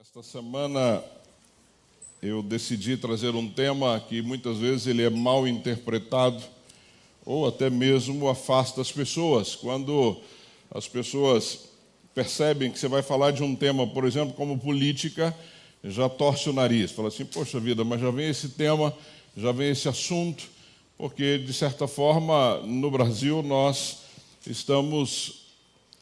Esta semana eu decidi trazer um tema que muitas vezes ele é mal interpretado ou até mesmo afasta as pessoas. Quando as pessoas percebem que você vai falar de um tema, por exemplo, como política, já torce o nariz, fala assim, poxa vida, mas já vem esse tema, já vem esse assunto, porque, de certa forma, no Brasil nós estamos...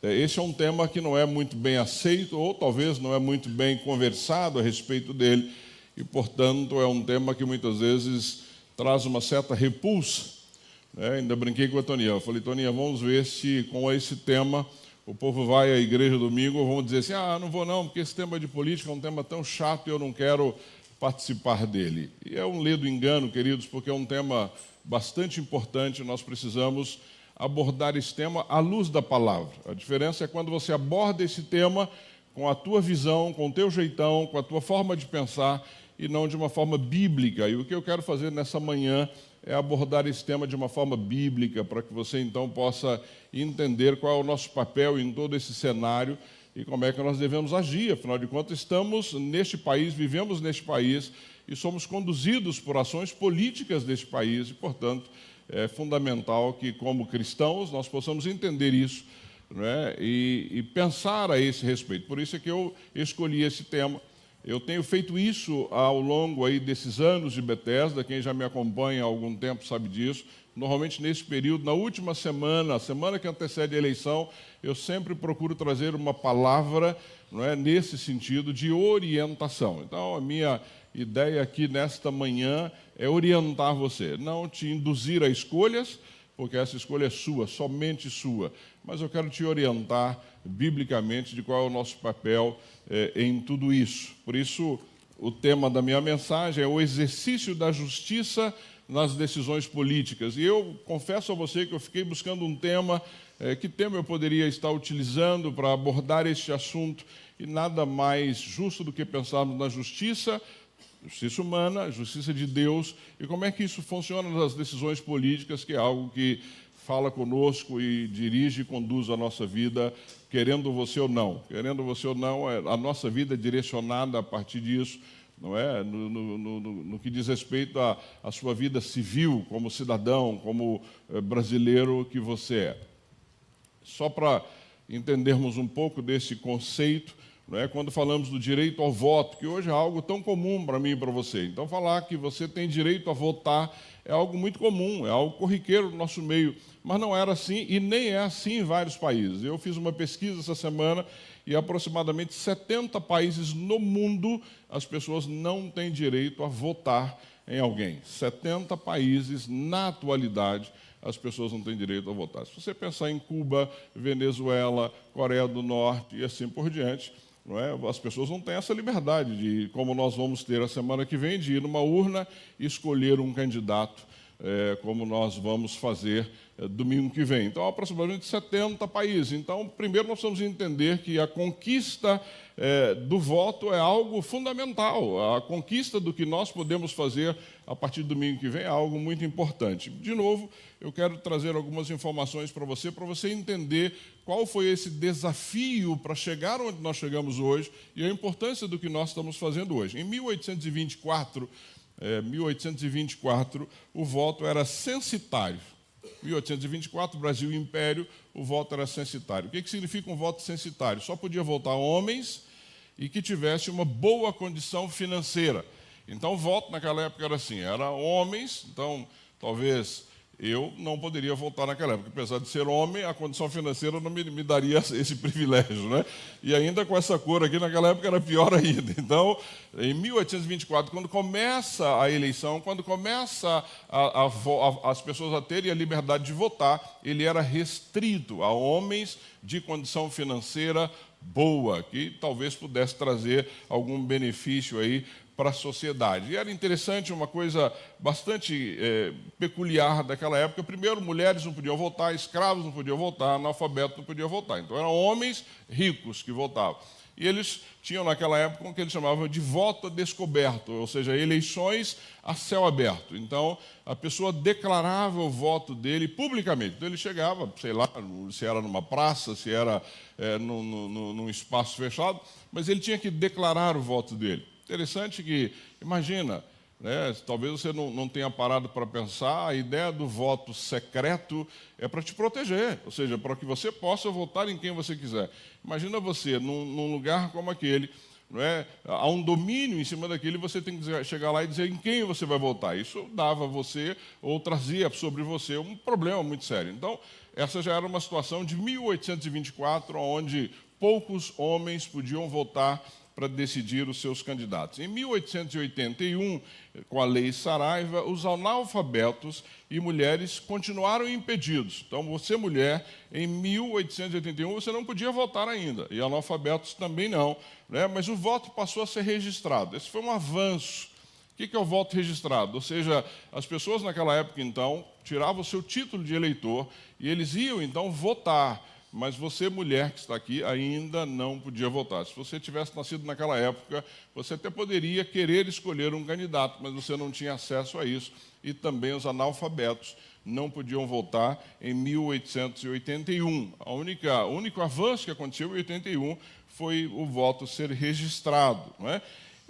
Esse é um tema que não é muito bem aceito, ou talvez não é muito bem conversado a respeito dele, e, portanto, é um tema que muitas vezes traz uma certa repulsa. Ainda brinquei com a Toninha, eu falei, Toninha, vamos ver se com esse tema o povo vai à igreja domingo, ou vão dizer assim, não vou não, porque esse tema de política é um tema tão chato e eu não quero participar dele. E é um ledo engano, queridos, porque é um tema bastante importante, nós precisamos abordar esse tema à luz da palavra. A diferença é quando você aborda esse tema com a tua visão, com o teu jeitão, com a tua forma de pensar e não de uma forma bíblica. E o que eu quero fazer nessa manhã é abordar esse tema de uma forma bíblica, para que você então possa entender qual é o nosso papel em todo esse cenário e como é que nós devemos agir. Afinal de contas, estamos neste país, vivemos neste país e somos conduzidos por ações políticas deste país e, portanto, é fundamental que, como cristãos, nós possamos entender isso, e pensar a esse respeito. Por isso é que eu escolhi esse tema. Eu tenho feito isso ao longo aí desses anos de Bethesda, quem já me acompanha há algum tempo sabe disso. Normalmente, nesse período, na última semana, a semana que antecede a eleição, eu sempre procuro trazer uma palavra, nesse sentido de orientação. Então, a minha ideia aqui nesta manhã é orientar você, não te induzir a escolhas, porque essa escolha é sua, somente sua, mas eu quero te orientar biblicamente de qual é o nosso papel em tudo isso. Por isso, o tema da minha mensagem é o exercício da justiça nas decisões políticas. E eu confesso a você que eu fiquei buscando um tema, que tema eu poderia estar utilizando para abordar este assunto, e nada mais justo do que pensarmos na justiça humana, justiça de Deus, e como é que isso funciona nas decisões políticas, que é algo que fala conosco e dirige e conduz a nossa vida, querendo você ou não. Querendo você ou não, a nossa vida é direcionada a partir disso, não é? No que diz respeito à sua vida civil, como cidadão, como brasileiro que você é. Só para entendermos um pouco desse conceito, quando falamos do direito ao voto, que hoje é algo tão comum para mim e para você. Então, falar que você tem direito a votar é algo muito comum, é algo corriqueiro no nosso meio, mas não era assim e nem é assim em vários países. Eu fiz uma pesquisa essa semana e aproximadamente 70 países no mundo as pessoas não têm direito a votar em alguém. 70 países, na atualidade, as pessoas não têm direito a votar. Se você pensar em Cuba, Venezuela, Coreia do Norte e assim por diante, as pessoas não têm essa liberdade de, como nós vamos ter a semana que vem, de ir numa urna e escolher um candidato, como nós vamos fazer domingo que vem. Então, aproximadamente 70 países. Então, primeiro nós precisamos entender que a conquista do voto é algo fundamental. A conquista do que nós podemos fazer a partir do domingo que vem é algo muito importante. De novo, eu quero trazer algumas informações para você entender qual foi esse desafio para chegar onde nós chegamos hoje e a importância do que nós estamos fazendo hoje. Em 1824, o voto era censitário. 1824, Brasil Império, o voto era censitário. O que significa um voto censitário? Só podia votar homens e que tivesse uma boa condição financeira. Então, o voto naquela época era assim, era homens, então, talvez eu não poderia votar naquela época. Apesar de ser homem, a condição financeira não me daria esse privilégio, E ainda com essa cor aqui, naquela época era pior ainda. Então, em 1824, quando começa a eleição, quando começa as pessoas a terem a liberdade de votar, ele era restrito a homens de condição financeira boa, que talvez pudesse trazer algum benefício aí para a sociedade. E era interessante, uma coisa bastante peculiar daquela época. Primeiro, mulheres não podiam votar, escravos não podiam votar, analfabetos não podiam votar. Então, eram homens ricos que votavam. E eles tinham naquela época o que eles chamavam de voto a descoberto, ou seja, eleições a céu aberto. Então, a pessoa declarava o voto dele publicamente. Então, ele chegava, sei lá, se era numa praça, se era num espaço fechado, mas ele tinha que declarar o voto dele. Interessante que, imagina, né, talvez você não tenha parado para pensar, a ideia do voto secreto é para te proteger, ou seja, para que você possa votar em quem você quiser. Imagina você, num lugar como aquele, não é? Há um domínio em cima daquele, você tem que chegar lá e dizer em quem você vai votar. Isso dava a você, ou trazia sobre você, um problema muito sério. Então, essa já era uma situação de 1824, onde poucos homens podiam votar para decidir os seus candidatos. Em 1881, com a Lei Saraiva, os analfabetos e mulheres continuaram impedidos. Então, você, mulher, em 1881, você não podia votar ainda, e analfabetos também não, né? Mas o voto passou a ser registrado. Esse foi um avanço. O que é o voto registrado? Ou seja, as pessoas naquela época, então, tiravam o seu título de eleitor e eles iam, então, votar. Mas você, mulher que está aqui, ainda não podia votar. Se você tivesse nascido naquela época, você até poderia querer escolher um candidato, mas você não tinha acesso a isso. E também os analfabetos não podiam votar em 1881. O único avanço que aconteceu em 81 foi o voto ser registrado, não é?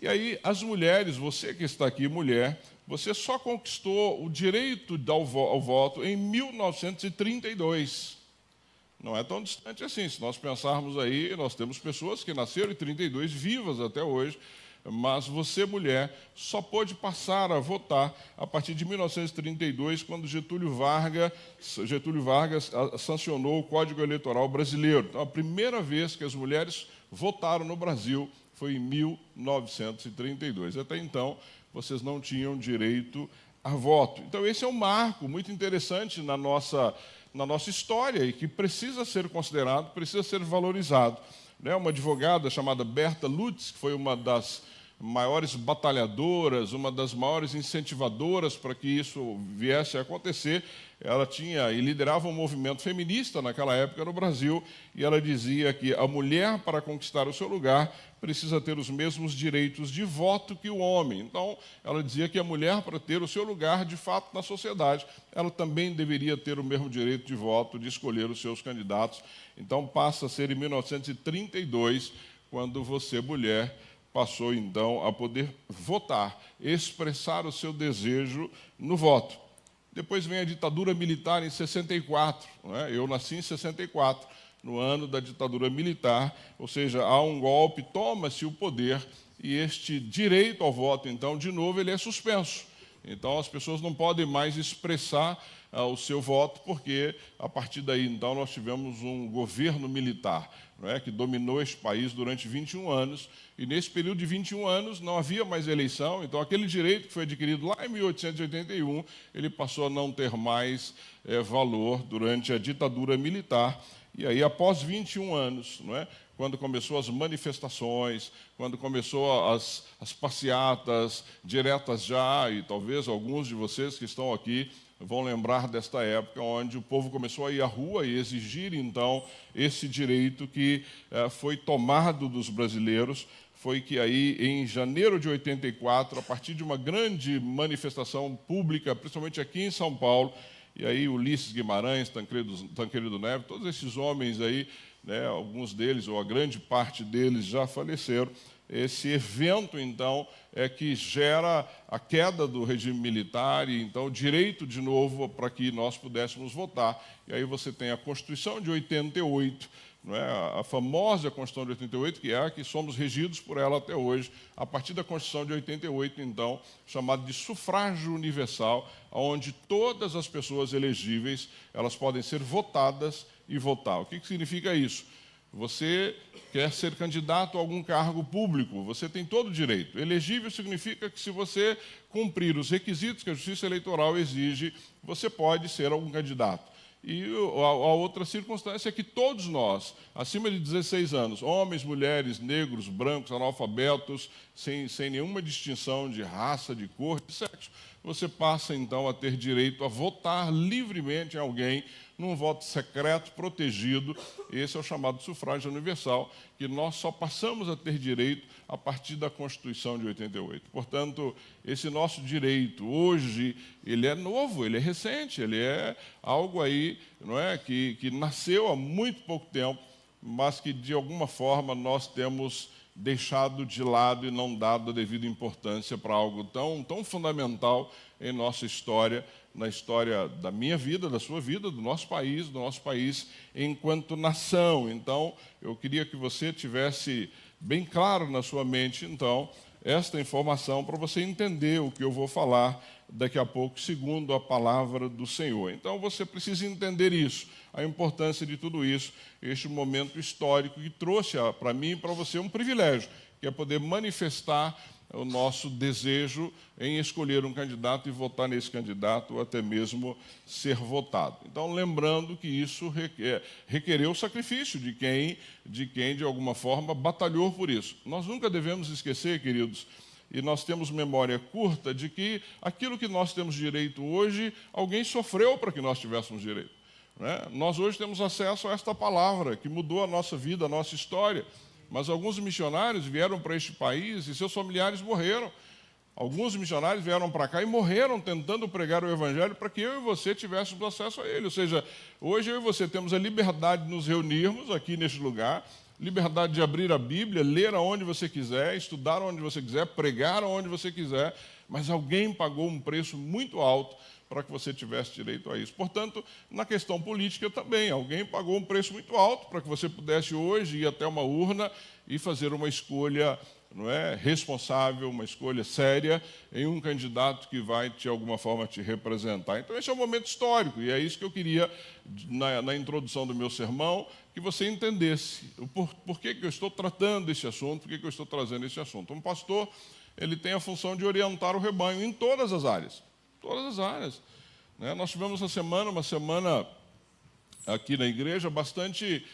E aí, as mulheres, você que está aqui, mulher, você só conquistou o direito ao voto em 1932. Não é tão distante assim. Se nós pensarmos aí, nós temos pessoas que nasceram em 32, vivas até hoje, mas você, mulher, só pôde passar a votar a partir de 1932, quando Getúlio Vargas sancionou o Código Eleitoral Brasileiro. Então, a primeira vez que as mulheres votaram no Brasil foi em 1932. Até então, vocês não tinham direito a voto. Então, esse é um marco muito interessante na nossa história e que precisa ser considerado, precisa ser valorizado. Uma advogada chamada Berta Lutz, que foi uma das maiores batalhadoras, uma das maiores incentivadoras para que isso viesse a acontecer, ela tinha e liderava um movimento feminista naquela época no Brasil, e ela dizia que a mulher, para conquistar o seu lugar, precisa ter os mesmos direitos de voto que o homem. Então, ela dizia que a mulher, para ter o seu lugar, de fato, na sociedade, ela também deveria ter o mesmo direito de voto, de escolher os seus candidatos. Então, passa a ser em 1932, quando você, mulher, passou, então, a poder votar, expressar o seu desejo no voto. Depois vem a ditadura militar em 64. Eu nasci em 64, no ano da ditadura militar, ou seja, há um golpe, toma-se o poder, e este direito ao voto, então, de novo, ele é suspenso. Então, as pessoas não podem mais expressar o seu voto, porque, a partir daí, então, nós tivemos um governo militar, que dominou este país durante 21 anos, e nesse período de 21 anos não havia mais eleição, então aquele direito que foi adquirido lá em 1881, ele passou a não ter mais valor durante a ditadura militar. E aí, após 21 anos, quando começou as manifestações, quando começou as passeatas diretas já, e talvez alguns de vocês que estão aqui vão lembrar desta época, onde o povo começou a ir à rua e exigir, então, esse direito que foi tomado dos brasileiros. Foi que aí, em janeiro de 84, a partir de uma grande manifestação pública, principalmente aqui em São Paulo, e aí Ulisses Guimarães, Tancredo Neves, todos esses homens aí, alguns deles, ou a grande parte deles, já faleceram. Esse evento, então, é que gera a queda do regime militar e, então, o direito, de novo, para que nós pudéssemos votar. E aí você tem a Constituição de 88, a famosa Constituição de 88, que é a que somos regidos por ela até hoje, a partir da Constituição de 88, então, chamada de sufrágio universal, onde todas as pessoas elegíveis, elas podem ser votadas e votar. O que significa isso? Você quer ser candidato a algum cargo público, você tem todo o direito. Elegível significa que, se você cumprir os requisitos que a Justiça Eleitoral exige, você pode ser algum candidato. E a outra circunstância é que todos nós, acima de 16 anos, homens, mulheres, negros, brancos, analfabetos, sem nenhuma distinção de raça, de cor, de sexo, você passa, então, a ter direito a votar livremente em alguém num voto secreto, protegido. Esse é o chamado sufrágio universal, que nós só passamos a ter direito a partir da Constituição de 88. Portanto, esse nosso direito hoje, ele é novo, ele é recente, ele é algo aí, não é, que nasceu há muito pouco tempo, mas que, de alguma forma, nós temos deixado de lado e não dado a devida importância para algo tão fundamental em nossa história, na história da minha vida, da sua vida, do nosso país enquanto nação. Então, eu queria que você tivesse bem claro na sua mente, então, esta informação para você entender o que eu vou falar daqui a pouco, segundo a palavra do Senhor. Então, você precisa entender isso, a importância de tudo isso, este momento histórico que trouxe para mim e para você um privilégio, que é poder manifestar o nosso desejo em escolher um candidato e votar nesse candidato, ou até mesmo ser votado. Então, lembrando que isso requereu o sacrifício de quem, de alguma forma, batalhou por isso. Nós nunca devemos esquecer, queridos, e nós temos memória curta, de que aquilo que nós temos direito hoje, alguém sofreu para que nós tivéssemos direito. Né? Nós hoje temos acesso a esta palavra, que mudou a nossa vida, a nossa história. Mas alguns missionários vieram para este país e seus familiares morreram. Alguns missionários vieram para cá e morreram tentando pregar o Evangelho para que eu e você tivéssemos acesso a ele. Ou seja, hoje eu e você temos a liberdade de nos reunirmos aqui neste lugar, liberdade de abrir a Bíblia, ler aonde você quiser, estudar onde você quiser, pregar aonde você quiser, mas alguém pagou um preço muito alto para que você tivesse direito a isso. Portanto, na questão política também, alguém pagou um preço muito alto para que você pudesse hoje ir até uma urna e fazer uma escolha, não é, responsável, uma escolha séria em um candidato que vai, de alguma forma, te representar. Então, esse é um momento histórico, e é isso que eu queria, na introdução do meu sermão, que você entendesse por que eu estou tratando esse assunto, por que eu estou trazendo esse assunto. Um pastor, ele tem a função de orientar o rebanho em todas as áreas. Todas as áreas. Né? Nós tivemos uma semana aqui na igreja bastante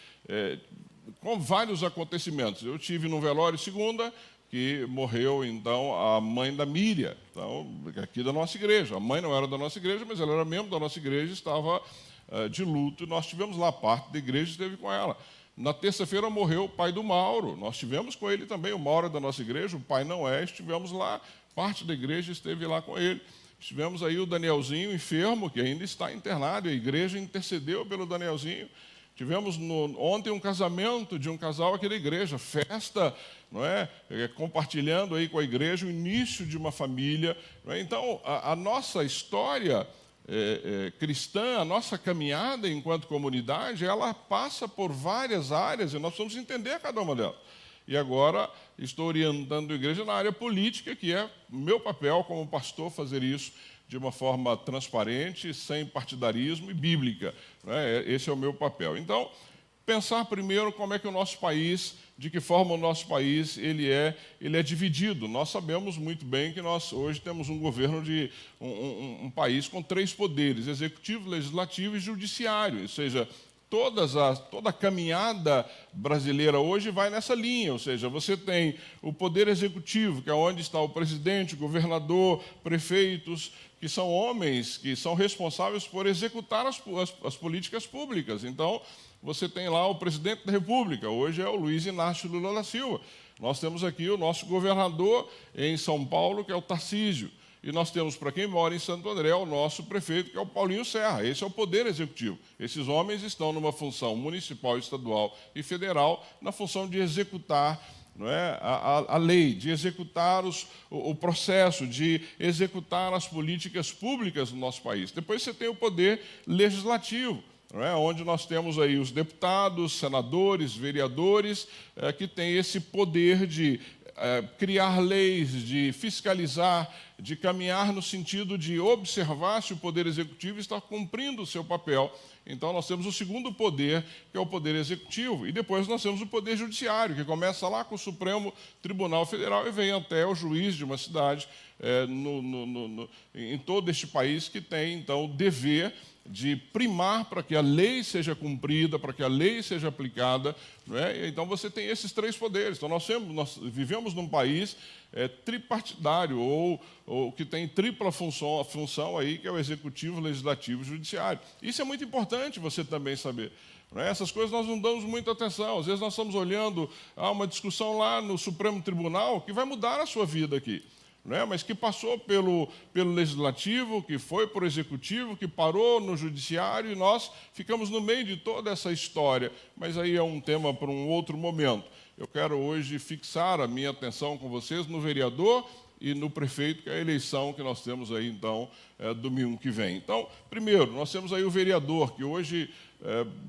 com vários acontecimentos. Eu tive no velório segunda, que morreu, então, a mãe da Miriam, então, aqui da nossa igreja. A mãe não era da nossa igreja, mas ela era membro da nossa igreja, estava de luto, e nós tivemos lá, parte da igreja esteve com ela. Na terça-feira morreu o pai do Mauro, nós estivemos com ele também, o Mauro é da nossa igreja, o pai não é, estivemos lá, parte da igreja esteve lá com ele. Tivemos aí o Danielzinho enfermo, que ainda está internado, e a igreja intercedeu pelo Danielzinho. Tivemos ontem um casamento de um casal aqui da igreja, festa, não é? Compartilhando aí com a igreja o início de uma família. Não é? Então, a nossa história cristã, a nossa caminhada enquanto comunidade, ela passa por várias áreas e nós precisamos entender cada uma delas. E agora estou orientando a igreja na área política, que é meu papel como pastor fazer isso de uma forma transparente, sem partidarismo e bíblica. Né? Esse é o meu papel. Então, pensar primeiro como é que o nosso país, de que forma o nosso país ele é dividido. Nós sabemos muito bem que nós hoje temos um governo de um país com 3 poderes, executivo, legislativo e judiciário, ou seja, toda a caminhada brasileira hoje vai nessa linha, ou seja, você tem o poder executivo, que é onde está o presidente, o governador, prefeitos, que são homens que são responsáveis por executar as políticas públicas. Então, você tem lá o presidente da República, hoje é o Luiz Inácio Lula da Silva. Nós temos aqui o nosso governador em São Paulo, que é o Tarcísio. E nós temos, para quem mora em Santo André, o nosso prefeito, que é o Paulinho Serra. Esse é o poder executivo. Esses homens estão numa função municipal, estadual e federal, na função de executar, não é, a lei, de executar o processo, de executar as políticas públicas do nosso país. Depois você tem o poder legislativo, não é, onde nós temos aí os deputados, senadores, vereadores, que têm esse poder de criar leis, de fiscalizar, de caminhar no sentido de observar se o Poder Executivo está cumprindo o seu papel. Então, nós temos o segundo poder, que é o Poder Executivo, e depois nós temos o Poder Judiciário, que começa lá com o Supremo Tribunal Federal e vem até o juiz de uma cidade em todo este país, que tem, então, o dever de primar para que a lei seja cumprida, para que a lei seja aplicada. Não é? Então, você tem esses 3 poderes. Então, nós vivemos num país tripartidário, ou ou que tem tripla função aí, que é o executivo, legislativo e judiciário. Isso é muito importante você também saber. Essas coisas nós não damos muita atenção. Às vezes nós estamos olhando a uma discussão lá no Supremo Tribunal que vai mudar a sua vida aqui. Mas que passou pelo legislativo, que foi para o executivo, que parou no judiciário, e nós ficamos no meio de toda essa história. Mas aí é um tema para um outro momento. Eu quero hoje fixar a minha atenção com vocês no vereador e no prefeito, que é a eleição que nós temos aí, então, domingo que vem. Então, primeiro, nós temos aí o vereador, que hoje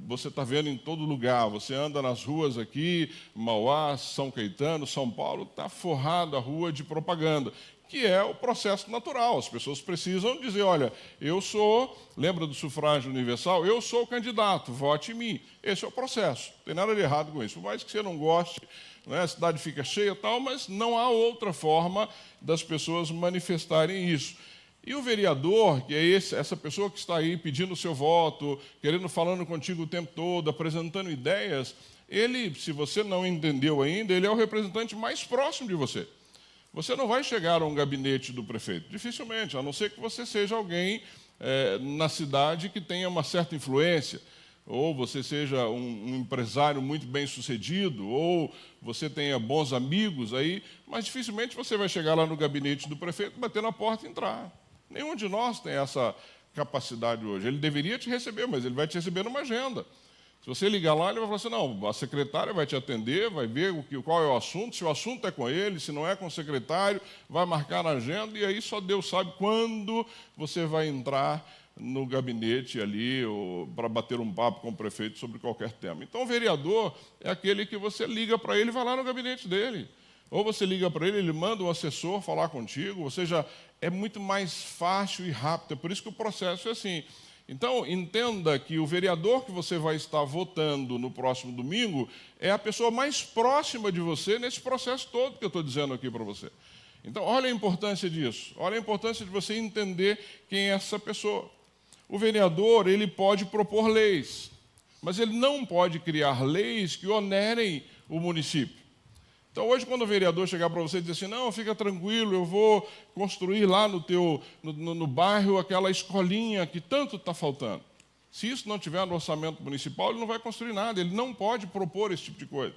você está vendo em todo lugar. Você anda nas ruas aqui, Mauá, São Caetano, São Paulo, está forrado a rua de propaganda, que é o processo natural. As pessoas precisam dizer, olha, eu sou, lembra do sufrágio universal? Eu sou o candidato, vote em mim. Esse é o processo, não tem nada de errado com isso. Por mais que você não goste, a cidade fica cheia e tal, mas não há outra forma das pessoas manifestarem isso. E o vereador, que é essa pessoa que está aí pedindo o seu voto, falando contigo o tempo todo, apresentando ideias, ele, se você não entendeu ainda, ele é o representante mais próximo de você. Você não vai chegar a um gabinete do prefeito, dificilmente, a não ser que você seja alguém na cidade que tenha uma certa influência, ou você seja um empresário muito bem sucedido, ou você tenha bons amigos aí, mas dificilmente você vai chegar lá no gabinete do prefeito, bater na porta e entrar. Nenhum de nós tem essa capacidade hoje. Ele deveria te receber, mas ele vai te receber numa agenda. Se você ligar lá, ele vai falar assim, não, a secretária vai te atender, vai ver qual é o assunto, se o assunto é com ele, se não é com o secretário, vai marcar na agenda, e aí só Deus sabe quando você vai entrar no gabinete ali, para bater um papo com o prefeito sobre qualquer tema. Então, o vereador é aquele que você liga para ele e vai lá no gabinete dele. Ou você liga para ele, ele manda um assessor falar contigo, ou seja, é muito mais fácil e rápido. É por isso que o processo é assim. Então, entenda que o vereador que você vai estar votando no próximo domingo é a pessoa mais próxima de você nesse processo todo que eu estou dizendo aqui para você. Então, olha a importância disso. Olha a importância de você entender quem é essa pessoa. O vereador, ele pode propor leis, mas ele não pode criar leis que onerem o município. Então, hoje, quando o vereador chegar para você e dizer assim, não, fica tranquilo, eu vou construir lá no bairro aquela escolinha que tanto está faltando. Se isso não tiver no orçamento municipal, ele não vai construir nada, ele não pode propor esse tipo de coisa.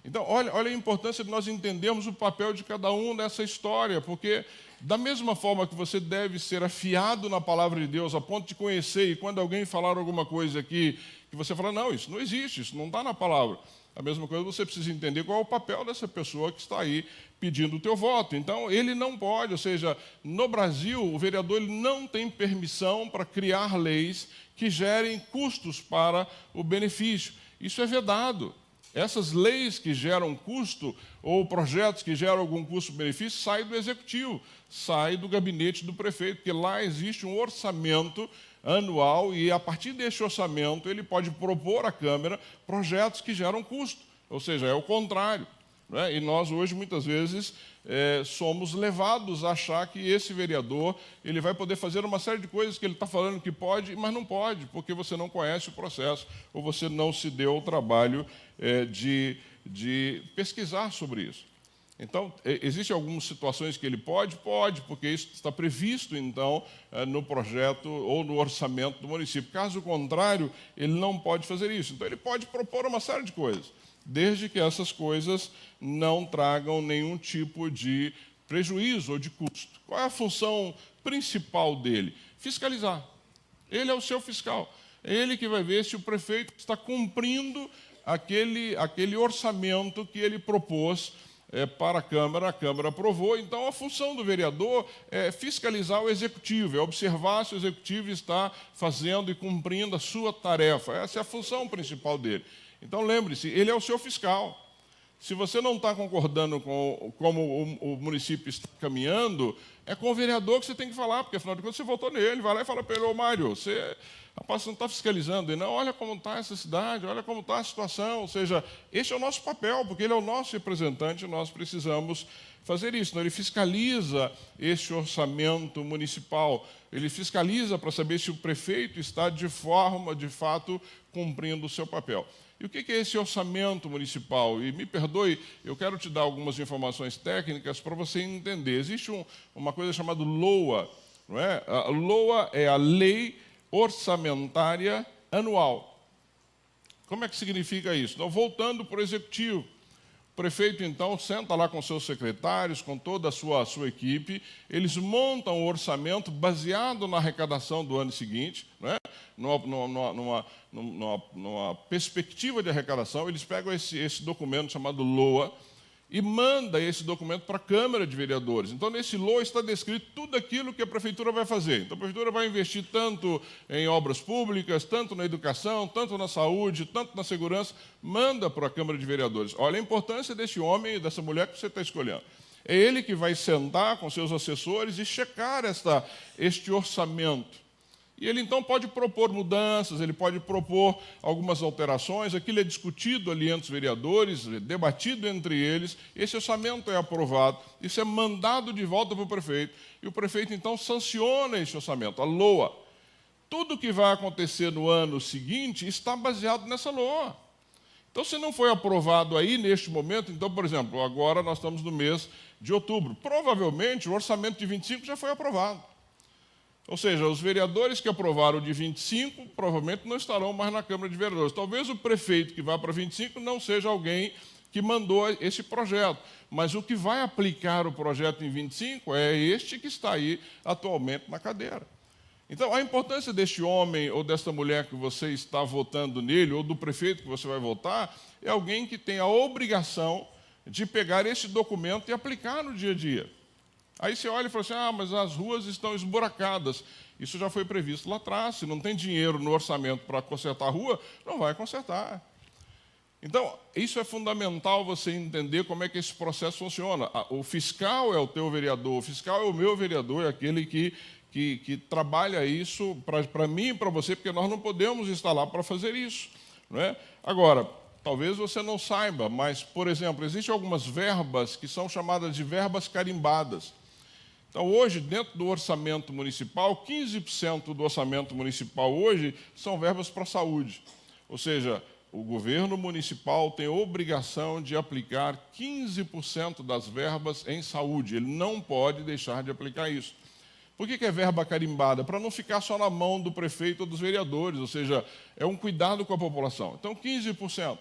Então, olha a importância de nós entendermos o papel de cada um nessa história, porque da mesma forma que você deve ser afiado na palavra de Deus, a ponto de conhecer, e quando alguém falar alguma coisa aqui, que você fala, não, isso não existe, isso não está na palavra. A mesma coisa, você precisa entender qual é o papel dessa pessoa que está aí pedindo o teu voto. Então, ele não pode, ou seja, no Brasil, o vereador ele não tem permissão para criar leis que gerem custos para o benefício. Isso é vedado. Essas leis que geram custo, ou projetos que geram algum custo-benefício, saem do executivo, saem do gabinete do prefeito, porque lá existe um orçamento anual e, a partir deste orçamento, ele pode propor à Câmara projetos que geram custo, ou seja, é o contrário. E nós, hoje, muitas vezes, somos levados a achar que esse vereador ele vai poder fazer uma série de coisas que ele está falando que pode, mas não pode, porque você não conhece o processo, ou você não se deu o trabalho de pesquisar sobre isso. Então, existem algumas situações que ele pode, porque isso está previsto, então, no projeto ou no orçamento do município. Caso contrário, ele não pode fazer isso. Então, ele pode propor uma série de coisas, desde que essas coisas não tragam nenhum tipo de prejuízo ou de custo. Qual é a função principal dele? Fiscalizar. Ele é o seu fiscal. É ele que vai ver se o prefeito está cumprindo aquele orçamento que ele propôs para a Câmara aprovou. Então, a função do vereador é fiscalizar o executivo, é observar se o executivo está fazendo e cumprindo a sua tarefa. Essa é a função principal dele. Então, lembre-se, ele é o seu fiscal. Se você não está concordando com como o município está caminhando, é com o vereador que você tem que falar, porque, afinal de contas, você votou nele. Vai lá e fala para ele, ô Mário, você não está fiscalizando. Ele, não, olha como está essa cidade, olha como está a situação. Ou seja, esse é o nosso papel, porque ele é o nosso representante e nós precisamos fazer isso. Então, ele fiscaliza esse orçamento municipal, ele fiscaliza para saber se o prefeito está de fato, cumprindo o seu papel. E o que é esse orçamento municipal? E me perdoe, eu quero te dar algumas informações técnicas para você entender. Existe uma coisa chamada LOA, não é? A LOA é a Lei Orçamentária Anual. Como é que significa isso? Então, voltando para o Executivo. O prefeito, então, senta lá com seus secretários, com toda a sua equipe, eles montam o orçamento baseado na arrecadação do ano seguinte, né? numa perspectiva de arrecadação, eles pegam esse documento chamado LOA e manda esse documento para a Câmara de Vereadores. Então, nesse LOA está descrito tudo aquilo que a Prefeitura vai fazer. Então, a Prefeitura vai investir tanto em obras públicas, tanto na educação, tanto na saúde, tanto na segurança, manda para a Câmara de Vereadores. Olha a importância desse homem e dessa mulher que você está escolhendo. É ele que vai sentar com seus assessores e checar este orçamento. E ele, então, pode propor mudanças, ele pode propor algumas alterações, aquilo é discutido ali entre os vereadores, debatido entre eles, esse orçamento é aprovado, isso é mandado de volta para o prefeito, e o prefeito, então, sanciona esse orçamento, a LOA. Tudo que vai acontecer no ano seguinte está baseado nessa LOA. Então, se não foi aprovado aí, neste momento, então, por exemplo, agora nós estamos no mês de outubro, provavelmente o orçamento de 25 já foi aprovado. Ou seja, os vereadores que aprovaram de 25 provavelmente não estarão mais na Câmara de Vereadores. Talvez o prefeito que vá para 25 não seja alguém que mandou esse projeto, mas o que vai aplicar o projeto em 25 é este que está aí atualmente na cadeira. Então, a importância deste homem ou desta mulher que você está votando nele, ou do prefeito que você vai votar, é alguém que tem a obrigação de pegar esse documento e aplicar no dia a dia. Aí você olha e fala assim, mas as ruas estão esburacadas. Isso já foi previsto lá atrás. Se não tem dinheiro no orçamento para consertar a rua, não vai consertar. Então, isso é fundamental você entender como é que esse processo funciona. O fiscal é o teu vereador, o fiscal é o meu vereador, é aquele que trabalha isso para mim e para você, porque nós não podemos estar lá para fazer isso. Não é? Agora, talvez você não saiba, mas, por exemplo, existem algumas verbas que são chamadas de verbas carimbadas. Então, hoje, dentro do orçamento municipal, 15% do orçamento municipal hoje são verbas para a saúde. Ou seja, o governo municipal tem obrigação de aplicar 15% das verbas em saúde. Ele não pode deixar de aplicar isso. Por que é verba carimbada? Para não ficar só na mão do prefeito ou dos vereadores, ou seja, é um cuidado com a população. Então, 15%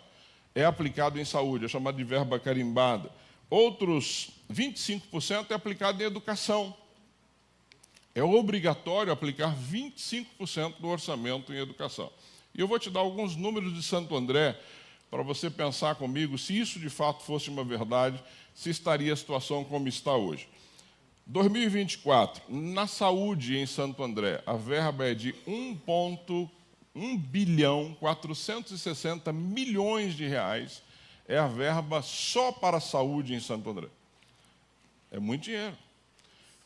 é aplicado em saúde, é chamado de verba carimbada. Outros 25% é aplicado em educação. É obrigatório aplicar 25% do orçamento em educação. E eu vou te dar alguns números de Santo André, para você pensar comigo, se isso de fato fosse uma verdade, se estaria a situação como está hoje. 2024, na saúde em Santo André, a verba é de 1 bilhão 460 milhões de reais, é a verba só para a saúde em Santo André. É muito dinheiro.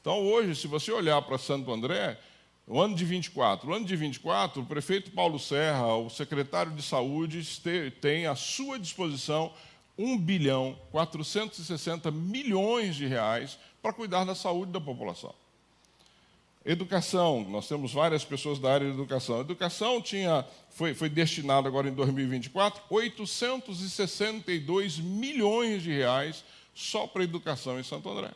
Então, hoje, se você olhar para Santo André, o ano de 24, o prefeito Paulo Serra, o secretário de Saúde, tem à sua disposição 1 bilhão 460 milhões de reais para cuidar da saúde da população. Educação, nós temos várias pessoas da área de educação. A educação foi destinado agora em 2024 862 milhões de reais só para a educação em Santo André.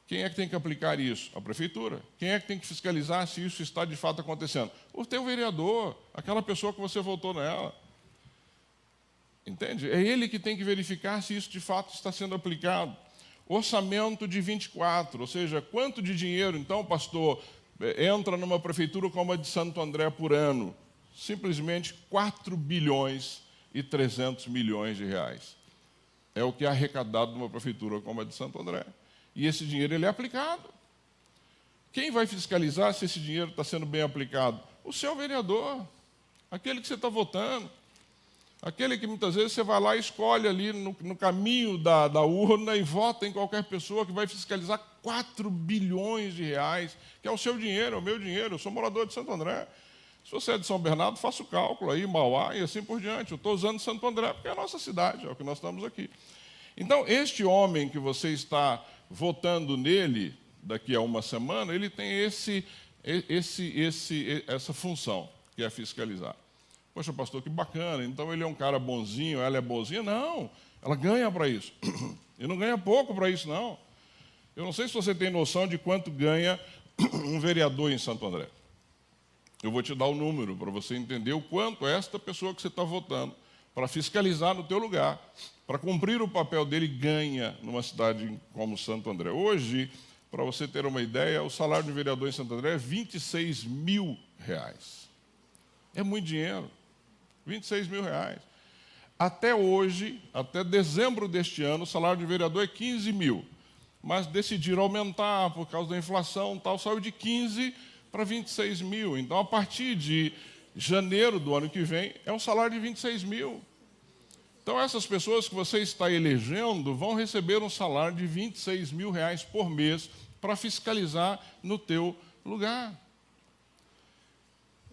Quem é que tem que aplicar isso? A prefeitura. Quem é que tem que fiscalizar se isso está de fato acontecendo? O teu vereador, aquela pessoa que você votou nela. Entende? É ele que tem que verificar se isso de fato está sendo aplicado. Orçamento de 24, ou seja, quanto de dinheiro, então, pastor, entra numa prefeitura como a de Santo André por ano? Simplesmente 4 bilhões e 300 milhões de reais. É o que é arrecadado numa prefeitura como a de Santo André. E esse dinheiro ele é aplicado. Quem vai fiscalizar se esse dinheiro está sendo bem aplicado? O seu vereador, aquele que você está votando. Aquele que muitas vezes você vai lá e escolhe ali no caminho da urna e vota em qualquer pessoa que vai fiscalizar 4 bilhões de reais, que é o seu dinheiro, é o meu dinheiro, eu sou morador de Santo André. Se você é de São Bernardo, faça o cálculo aí, Mauá e assim por diante. Eu estou usando Santo André porque é a nossa cidade, é o que nós estamos aqui. Então, este homem que você está votando nele, daqui a uma semana, ele tem essa função, que é fiscalizar. Poxa, pastor, que bacana, então ele é um cara bonzinho, ela é bonzinha. Não, ela ganha para isso. E não ganha pouco para isso, não. Eu não sei se você tem noção de quanto ganha um vereador em Santo André. Eu vou te dar o número para você entender o quanto esta pessoa que você está votando, para fiscalizar no teu lugar, para cumprir o papel dele, ganha numa cidade como Santo André. Hoje, para você ter uma ideia, o salário de vereador em Santo André é R$26 mil. É muito dinheiro. R$26 mil. Até hoje, até dezembro deste ano, o salário de vereador é 15 mil. Mas decidiram aumentar por causa da inflação, tal, saiu de 15 para 26 mil. Então, a partir de janeiro do ano que vem, é um salário de 26 mil. Então, essas pessoas que você está elegendo vão receber um salário de R$26 mil por mês para fiscalizar no teu lugar.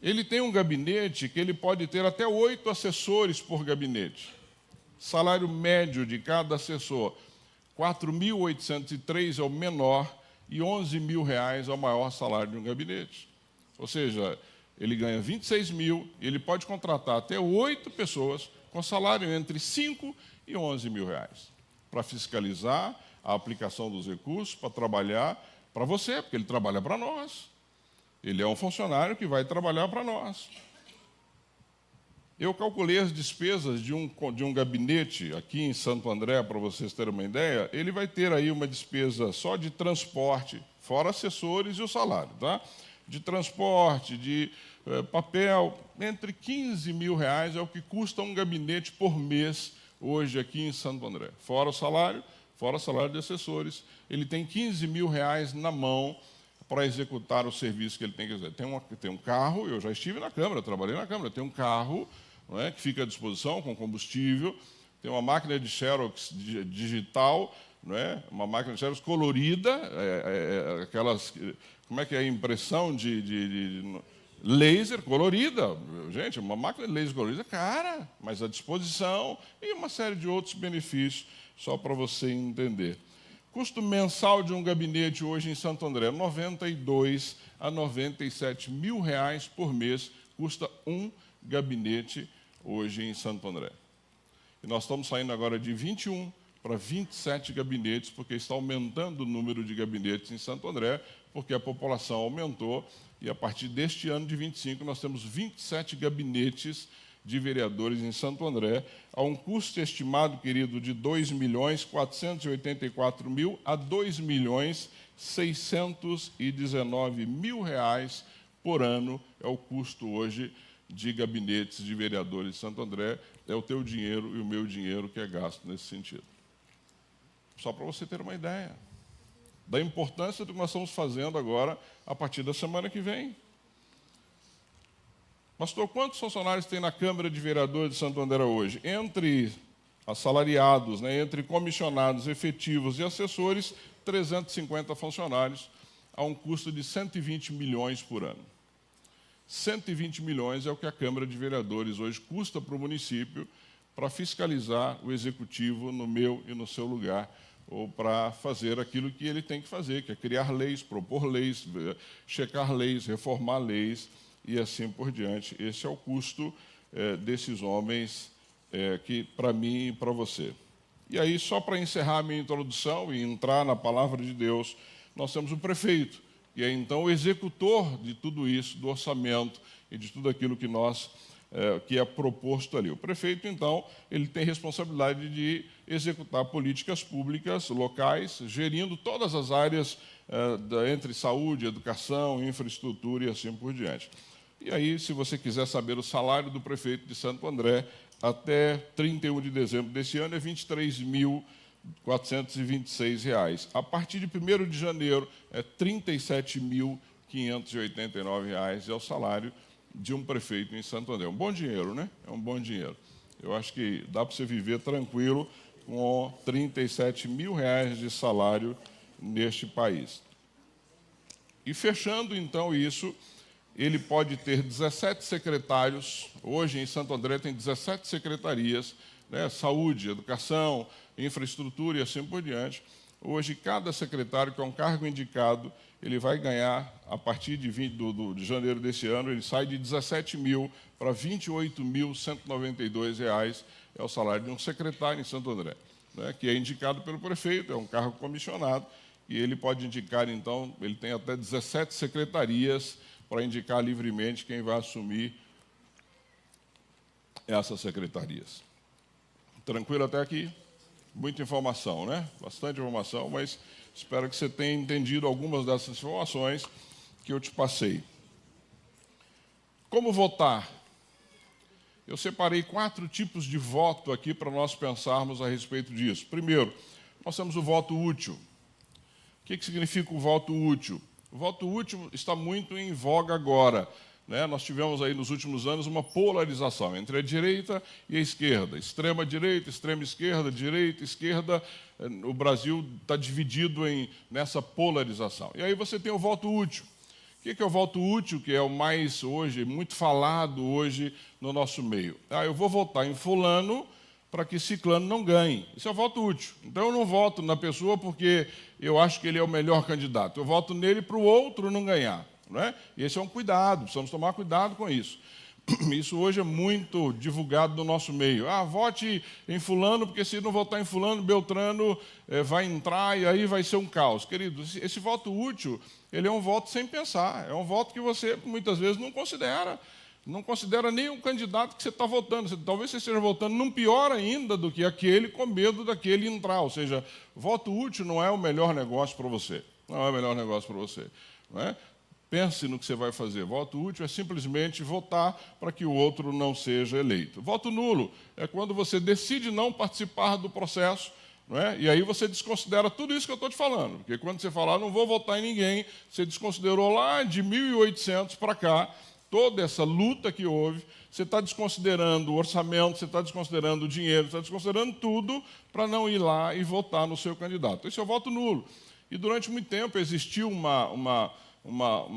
Ele tem um gabinete que ele pode ter até 8 assessores por gabinete. Salário médio de cada assessor, 4.803 é o menor e R$11 mil é o maior salário de um gabinete. Ou seja, ele ganha 26 mil e ele pode contratar até 8 pessoas com salário entre 5 e 11 mil reais para fiscalizar a aplicação dos recursos, para trabalhar para você, porque ele trabalha para nós. Ele é um funcionário que vai trabalhar para nós. Eu calculei as despesas de um gabinete aqui em Santo André, para vocês terem uma ideia. Ele vai ter aí uma despesa só de transporte, fora assessores e o salário, tá? De transporte, de papel, entre 15 mil reais é o que custa um gabinete por mês hoje aqui em Santo André. Fora o salário de assessores, ele tem 15 mil reais na mão para executar o serviço que ele tem que fazer. Tem um carro, eu já estive na Câmara, trabalhei na Câmara, tem um carro, não é, que fica à disposição com combustível, tem uma máquina de Xerox digital, não é, uma máquina de Xerox colorida, aquelas, como é que é a impressão de laser colorida. Gente, uma máquina de laser colorida, cara, mas à disposição e uma série de outros benefícios, só para você entender. Custo mensal de um gabinete hoje em Santo André, 92 a 97 mil reais por mês, custa um gabinete hoje em Santo André. E nós estamos saindo agora de 21 para 27 gabinetes, porque está aumentando o número de gabinetes em Santo André, porque a população aumentou, e a partir deste ano de 25 nós temos 27 gabinetes de vereadores em Santo André, a um custo estimado, querido, de R$2.484.000 a R$2.619.000 por ano, é o custo hoje de gabinetes de vereadores de Santo André, é o teu dinheiro e o meu dinheiro que é gasto nesse sentido. Só para você ter uma ideia da importância do que nós estamos fazendo agora, a partir da semana que vem. Pastor, quantos funcionários tem na Câmara de Vereadores de Santo André hoje? Entre assalariados, né, entre comissionados efetivos e assessores, 350 funcionários, a um custo de 120 milhões por ano. 120 milhões é o que a Câmara de Vereadores hoje custa para o município para fiscalizar o executivo no meu e no seu lugar, ou para fazer aquilo que ele tem que fazer, que é criar leis, propor leis, checar leis, reformar leis, e assim por diante. Esse é o custo desses homens que para mim e para você. E aí, só para encerrar a minha introdução e entrar na palavra de Deus, nós temos o prefeito, que é então o executor de tudo isso, do orçamento e de tudo aquilo que que é proposto ali. O prefeito, então, ele tem responsabilidade de executar políticas públicas locais, gerindo todas as áreas entre saúde, educação, infraestrutura e assim por diante. E aí, se você quiser saber o salário do prefeito de Santo André, até 31 de dezembro desse ano é R$ 23.426. A partir de 1º de janeiro é R$ 37.589, é o salário de um prefeito em Santo André. É um bom dinheiro, né? É um bom dinheiro. Eu acho que dá para você viver tranquilo com R$ 37 mil de salário neste país. E fechando, então, isso, ele pode ter 17 secretários. Hoje, em Santo André, tem 17 secretarias, né? Saúde, educação, infraestrutura e assim por diante. hoje cada secretário, que é um cargo indicado, ele vai ganhar, a partir de de janeiro desse ano, ele sai de 17 mil para R$ 28.192, é o salário de um secretário em Santo André, né, que é indicado pelo prefeito, é um cargo comissionado, e ele pode indicar, então, ele tem até 17 secretarias para indicar livremente quem vai assumir essas secretarias. Tranquilo até aqui? Muita informação, né? Bastante informação, mas espero que você tenha entendido algumas dessas informações que eu te passei. Como votar? Eu separei 4 tipos de voto aqui para nós pensarmos a respeito disso. Primeiro, nós temos o voto útil. O que significa o voto útil? O voto útil está muito em voga agora, né? Nós tivemos aí nos últimos anos uma polarização entre a direita e a esquerda. Extrema-direita, extrema-esquerda, direita, esquerda. O Brasil está dividido nessa polarização. E aí você tem o voto útil. O que é o voto útil, que é o mais hoje, muito falado hoje no nosso meio? Eu vou votar em fulano para que ciclano não ganhe. Isso é o voto útil. Então eu não voto na pessoa porque eu acho que ele é o melhor candidato. Eu voto nele para o outro não ganhar. Não é? E esse é um cuidado, precisamos tomar cuidado com isso. Isso hoje é muito divulgado no nosso meio. Vote em fulano, porque se não votar em fulano, Beltrano vai entrar e aí vai ser um caos. Querido, esse voto útil, ele é um voto sem pensar. É um voto que você, muitas vezes, não considera nem o candidato que você está votando. Talvez você esteja votando num pior ainda do que aquele, com medo daquele entrar. Ou seja, voto útil não é o melhor negócio para você. Não é o melhor negócio para você. Não é? Pense no que você vai fazer. Voto útil é simplesmente votar para que o outro não seja eleito. Voto nulo é quando você decide não participar do processo, não é? E aí você desconsidera tudo isso que eu estou te falando. Porque quando você falar, não vou votar em ninguém, você desconsiderou lá de 1800 para cá, toda essa luta que houve, você está desconsiderando o orçamento, você está desconsiderando o dinheiro, você está desconsiderando tudo para não ir lá e votar no seu candidato. Esse é o voto nulo. E durante muito tempo existiu uma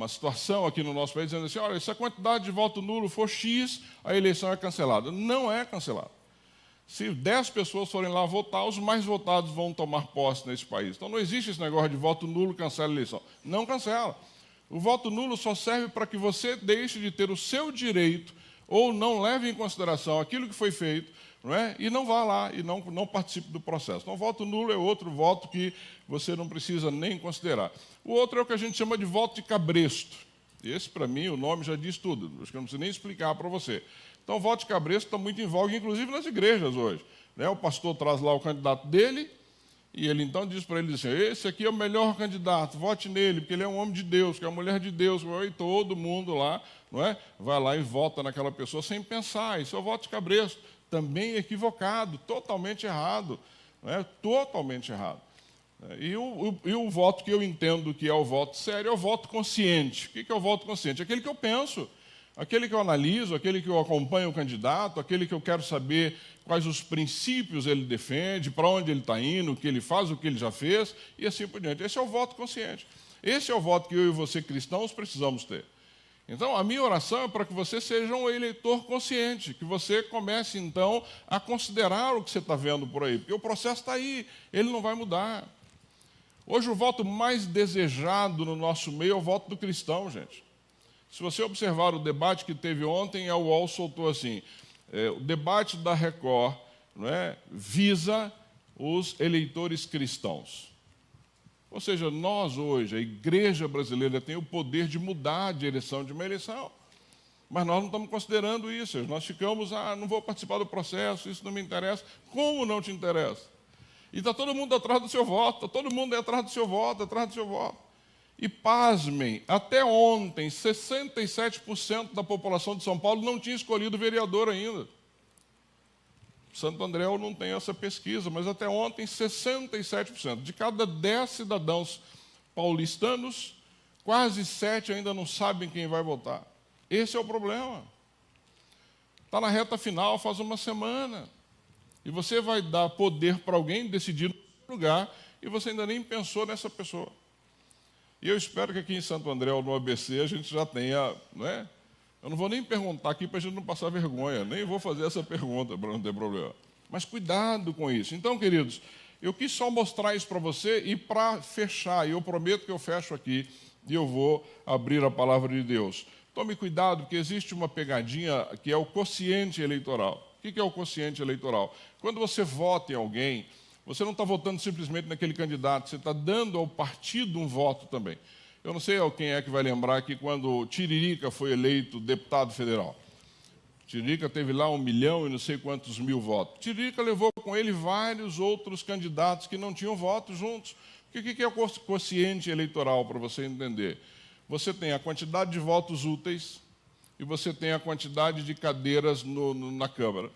situação aqui no nosso país dizendo assim, olha, se a quantidade de voto nulo for X, a eleição é cancelada. Não é cancelada. Se 10 pessoas forem lá votar, os mais votados vão tomar posse nesse país. Então não existe esse negócio de voto nulo cancela a eleição. Não cancela. O voto nulo só serve para que você deixe de ter o seu direito ou não leve em consideração aquilo que foi feito, não é? E não vá lá e não participe do processo. Então, o voto nulo é outro voto que você não precisa nem considerar. O outro é o que a gente chama de voto de cabresto. Esse, para mim, o nome já diz tudo. Acho que eu não preciso nem explicar para você. Então, o voto de cabresto está muito em voga, inclusive nas igrejas hoje, né? O pastor traz lá o candidato dele e ele então diz para ele assim, esse aqui é o melhor candidato, vote nele, porque ele é um homem de Deus, que é uma mulher de Deus, e todo mundo lá, não é? Vai lá e vota naquela pessoa sem pensar. Isso é o voto de cabresto. Também equivocado, totalmente errado. Não é? Totalmente errado. E o voto que eu entendo que é o voto sério é o voto consciente. O que é o voto consciente? Aquele que eu penso, aquele que eu analiso, aquele que eu acompanho o candidato, aquele que eu quero saber quais os princípios ele defende, para onde ele está indo, o que ele faz, o que ele já fez, e assim por diante. Esse é o voto consciente. Esse é o voto que eu e você, cristãos, precisamos ter. Então, a minha oração é para que você seja um eleitor consciente, que você comece, então, a considerar o que você está vendo por aí, porque o processo está aí, ele não vai mudar. Hoje, o voto mais desejado no nosso meio é o voto do cristão, gente. Se você observar o debate que teve ontem, a UOL soltou assim, o debate da Record, não é, visa os eleitores cristãos. Ou seja, nós hoje, a igreja brasileira, tem o poder de mudar a direção de uma eleição. Mas nós não estamos considerando isso. Nós ficamos, não vou participar do processo, isso não me interessa. Como não te interessa? E está todo mundo atrás do seu voto, está todo mundo atrás do seu voto, atrás do seu voto. E pasmem, até ontem, 67% da população de São Paulo não tinha escolhido vereador ainda. Santo André não tem essa pesquisa, mas até ontem 67%. De cada 10 cidadãos paulistanos, quase 7 ainda não sabem quem vai votar. Esse é o problema. Está na reta final, faz uma semana. E você vai dar poder para alguém decidir no seu lugar e você ainda nem pensou nessa pessoa. E eu espero que aqui em Santo André ou no ABC a gente já tenha, não é? Eu não vou nem perguntar aqui para a gente não passar vergonha, nem vou fazer essa pergunta para não ter problema. Mas cuidado com isso. Então, queridos, Eu quis só mostrar isso para você e para fechar, e eu prometo que eu fecho aqui e eu vou abrir a palavra de Deus. Tome cuidado, porque existe uma pegadinha que é o quociente eleitoral. O que é o quociente eleitoral? Quando você vota em alguém, você não está votando simplesmente naquele candidato, você está dando ao partido um voto também. Eu não sei quem é que vai lembrar que quando Tiririca foi eleito deputado federal, Tiririca teve lá 1 milhão e não sei quantos mil votos. Tiririca levou com ele vários outros candidatos que não tinham votos juntos. O que é o quociente eleitoral, para você entender? Você tem a quantidade de votos úteis e você tem a quantidade de cadeiras na Câmara.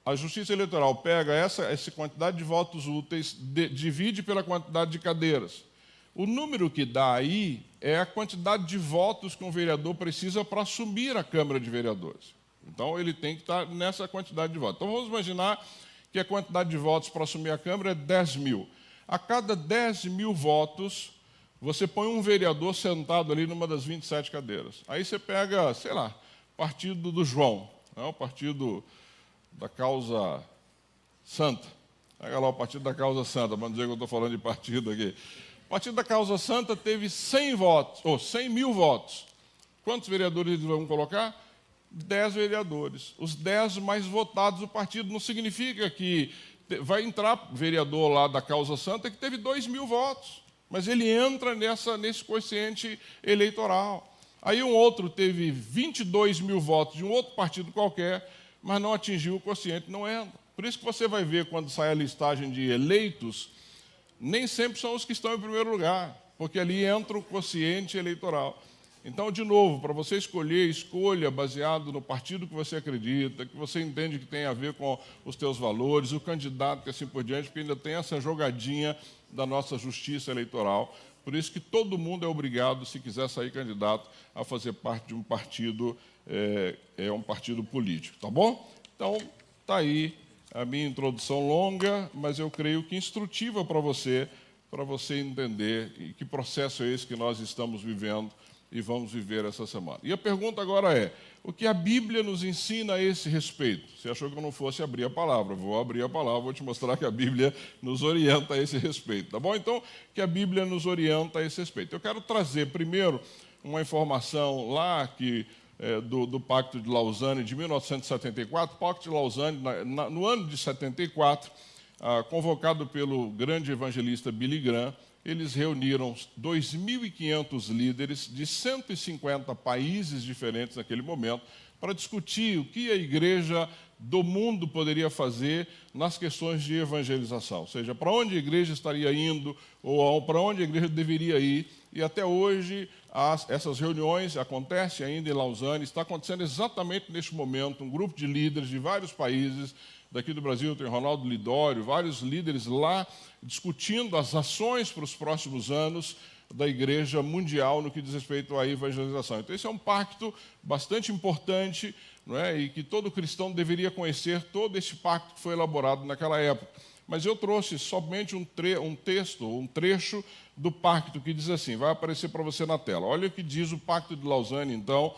A Justiça Eleitoral pega essa quantidade de votos úteis, divide pela quantidade de cadeiras. O número que dá aí é a quantidade de votos que um vereador precisa para assumir a Câmara de Vereadores. Então, ele tem que estar nessa quantidade de votos. Então, vamos imaginar que a quantidade de votos para assumir a Câmara é 10 mil. A cada 10 mil votos, você põe um vereador sentado ali numa das 27 cadeiras. Aí você pega, sei lá, partido do João, o partido da causa santa. Pega lá o partido da causa santa, para não dizer que eu estou falando de partido aqui. O partido da causa santa teve 100 votos, ou 100 mil votos. Quantos vereadores eles vão colocar? 10 vereadores. Os 10 mais votados do partido. Não significa que vai entrar vereador lá da causa santa que teve 2 mil votos. Mas ele entra nesse quociente eleitoral. Aí um outro teve 22 mil votos de um outro partido qualquer, mas não atingiu o quociente, não entra. Por isso que você vai ver, quando sai a listagem de eleitos, nem sempre são os que estão em primeiro lugar, porque ali entra o quociente eleitoral. Então, de novo, para você escolher, escolha baseado no partido que você acredita, que você entende que tem a ver com os teus valores, o candidato e assim por diante, porque ainda tem essa jogadinha da nossa justiça eleitoral. Por isso que todo mundo é obrigado, se quiser sair candidato, a fazer parte de um partido, um partido político, tá bom? Então, está aí a minha introdução longa, mas eu creio que instrutiva para você entender que processo é esse que nós estamos vivendo e vamos viver essa semana. E a pergunta agora é, o que a Bíblia nos ensina a esse respeito? Você achou que eu não fosse abrir a palavra? Vou abrir a palavra, vou te mostrar que a Bíblia nos orienta a esse respeito, tá bom? Então, que a Bíblia nos orienta a esse respeito. Eu quero trazer primeiro uma informação lá do Pacto de Lausanne de 1974. O Pacto de Lausanne, no ano de 74, convocado pelo grande evangelista Billy Graham, eles reuniram 2.500 líderes de 150 países diferentes naquele momento para discutir o que a igreja do mundo poderia fazer nas questões de evangelização, ou seja, para onde a igreja estaria indo ou para onde a igreja deveria ir. E até hoje essas reuniões acontecem ainda em Lausanne. Está acontecendo exatamente neste momento um grupo de líderes de vários países. Daqui do Brasil tem Ronaldo Lidório, vários líderes lá discutindo as ações para os próximos anos da Igreja Mundial no que diz respeito à evangelização. Então, esse é um pacto bastante importante, não é? E que todo cristão deveria conhecer todo esse pacto que foi elaborado naquela época. Mas eu trouxe somente um trecho do pacto que diz assim, vai aparecer para você na tela. Olha o que diz o Pacto de Lausanne, então,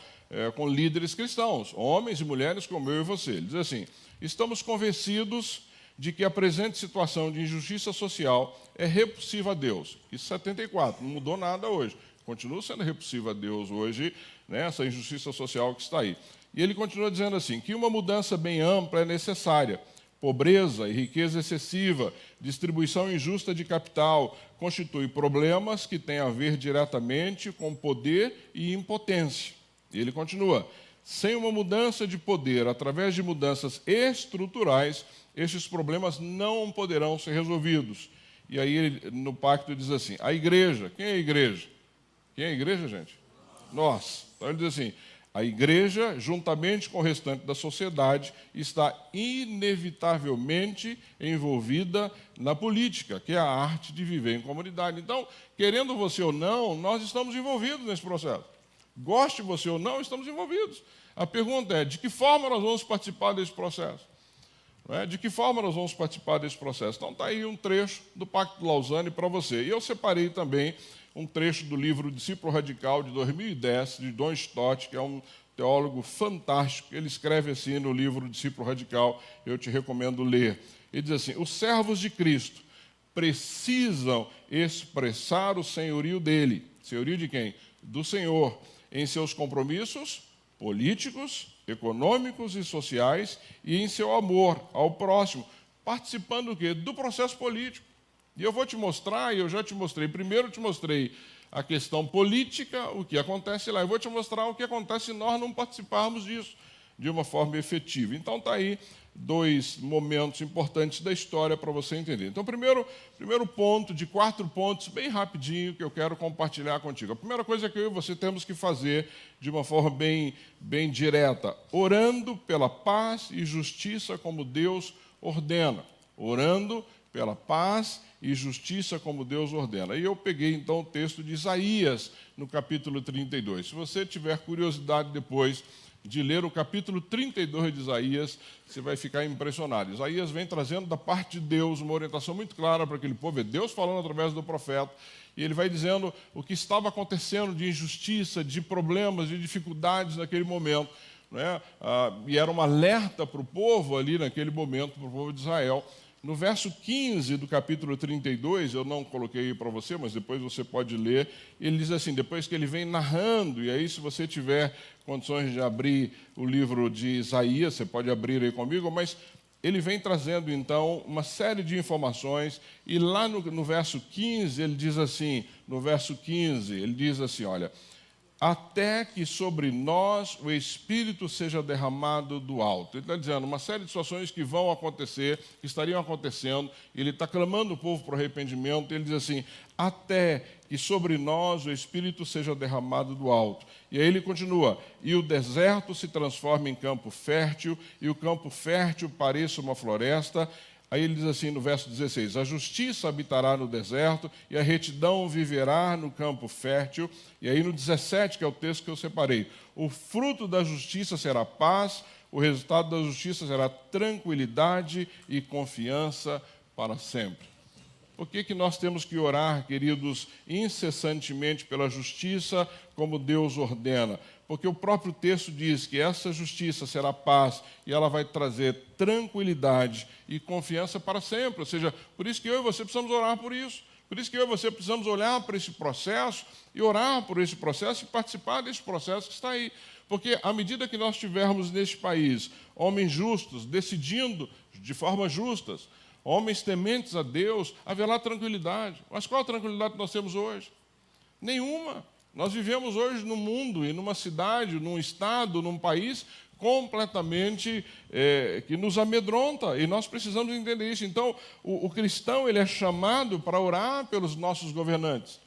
com líderes cristãos, homens e mulheres como eu e você. Ele diz assim: estamos convencidos de que a presente situação de injustiça social é repulsiva a Deus. Isso 74, não mudou nada hoje. Continua sendo repulsiva a Deus hoje, né, essa injustiça social que está aí. E ele continua dizendo assim, que uma mudança bem ampla é necessária. Pobreza e riqueza excessiva, distribuição injusta de capital, constituem problemas que têm a ver diretamente com poder e impotência. E ele continua, sem uma mudança de poder, através de mudanças estruturais, estes problemas não poderão ser resolvidos. E aí, ele, no pacto, diz assim, a igreja, quem é a igreja? Quem é a igreja, gente? Nós. Então ele diz assim, a igreja, juntamente com o restante da sociedade, está inevitavelmente envolvida na política, que é a arte de viver em comunidade. Então, querendo você ou não, nós estamos envolvidos nesse processo. Goste você ou não, estamos envolvidos. A pergunta é, de que forma nós vamos participar desse processo? De que forma nós vamos participar desse processo? Então, está aí um trecho do Pacto de Lausanne para você. E eu separei também um trecho do livro Discípulo Radical, de 2010, de Don Stott, que é um teólogo fantástico. Ele escreve assim no livro Discípulo Radical, eu te recomendo ler. Ele diz assim, os servos de Cristo precisam expressar o senhorio dele. Senhorio de quem? Do Senhor, em seus compromissos políticos, econômicos e sociais e em seu amor ao próximo, participando do quê? Do processo político. E eu vou te mostrar, e eu já te mostrei, primeiro eu te mostrei a questão política, o que acontece lá. Eu vou te mostrar o que acontece se nós não participarmos disso de uma forma efetiva. Então, está aí 2 momentos importantes da história para você entender. Então, primeiro ponto, de 4 pontos, bem rapidinho, que eu quero compartilhar contigo. A primeira coisa que eu e você temos que fazer de uma forma bem direta, orando pela paz e justiça como Deus ordena. Orando pela paz e justiça como Deus ordena. E eu peguei, então, o texto de Isaías, no capítulo 32. Se você tiver curiosidade depois de ler o capítulo 32 de Isaías, você vai ficar impressionado. Isaías vem trazendo da parte de Deus uma orientação muito clara para aquele povo. É Deus falando através do profeta. E ele vai dizendo o que estava acontecendo de injustiça, de problemas, de dificuldades naquele momento. Né? E era um alerta para o povo ali naquele momento, para o povo de Israel. No verso 15 do capítulo 32, eu não coloquei para você, mas depois você pode ler, ele diz assim, depois que ele vem narrando, e aí se você tiver condições de abrir o livro de Isaías, você pode abrir aí comigo, mas ele vem trazendo então uma série de informações, e lá no verso 15, ele diz assim, olha, até que sobre nós o Espírito seja derramado do alto. Ele está dizendo uma série de situações que vão acontecer, que estariam acontecendo, ele está clamando o povo para o arrependimento, ele diz assim, até que sobre nós o Espírito seja derramado do alto. E aí ele continua, e o deserto se transforma em campo fértil, e o campo fértil pareça uma floresta. Aí ele diz assim no verso 16, a justiça habitará no deserto e a retidão viverá no campo fértil. E aí no 17, que é o texto que eu separei, o fruto da justiça será paz, o resultado da justiça será tranquilidade e confiança para sempre. Por que nós temos que orar, queridos, incessantemente pela justiça, como Deus ordena? Porque o próprio texto diz que essa justiça será paz e ela vai trazer tranquilidade e confiança para sempre. Ou seja, por isso que eu e você precisamos orar por isso. Por isso que eu e você precisamos olhar para esse processo e orar por esse processo e participar desse processo que está aí. Porque à medida que nós tivermos neste país homens justos, decidindo de forma justas, homens tementes a Deus, haverá tranquilidade. Mas qual a tranquilidade que nós temos hoje? Nenhuma. Nós vivemos hoje num mundo e numa cidade, num estado, num país completamente que nos amedronta, e nós precisamos entender isso. Então, o cristão ele é chamado para orar pelos nossos governantes.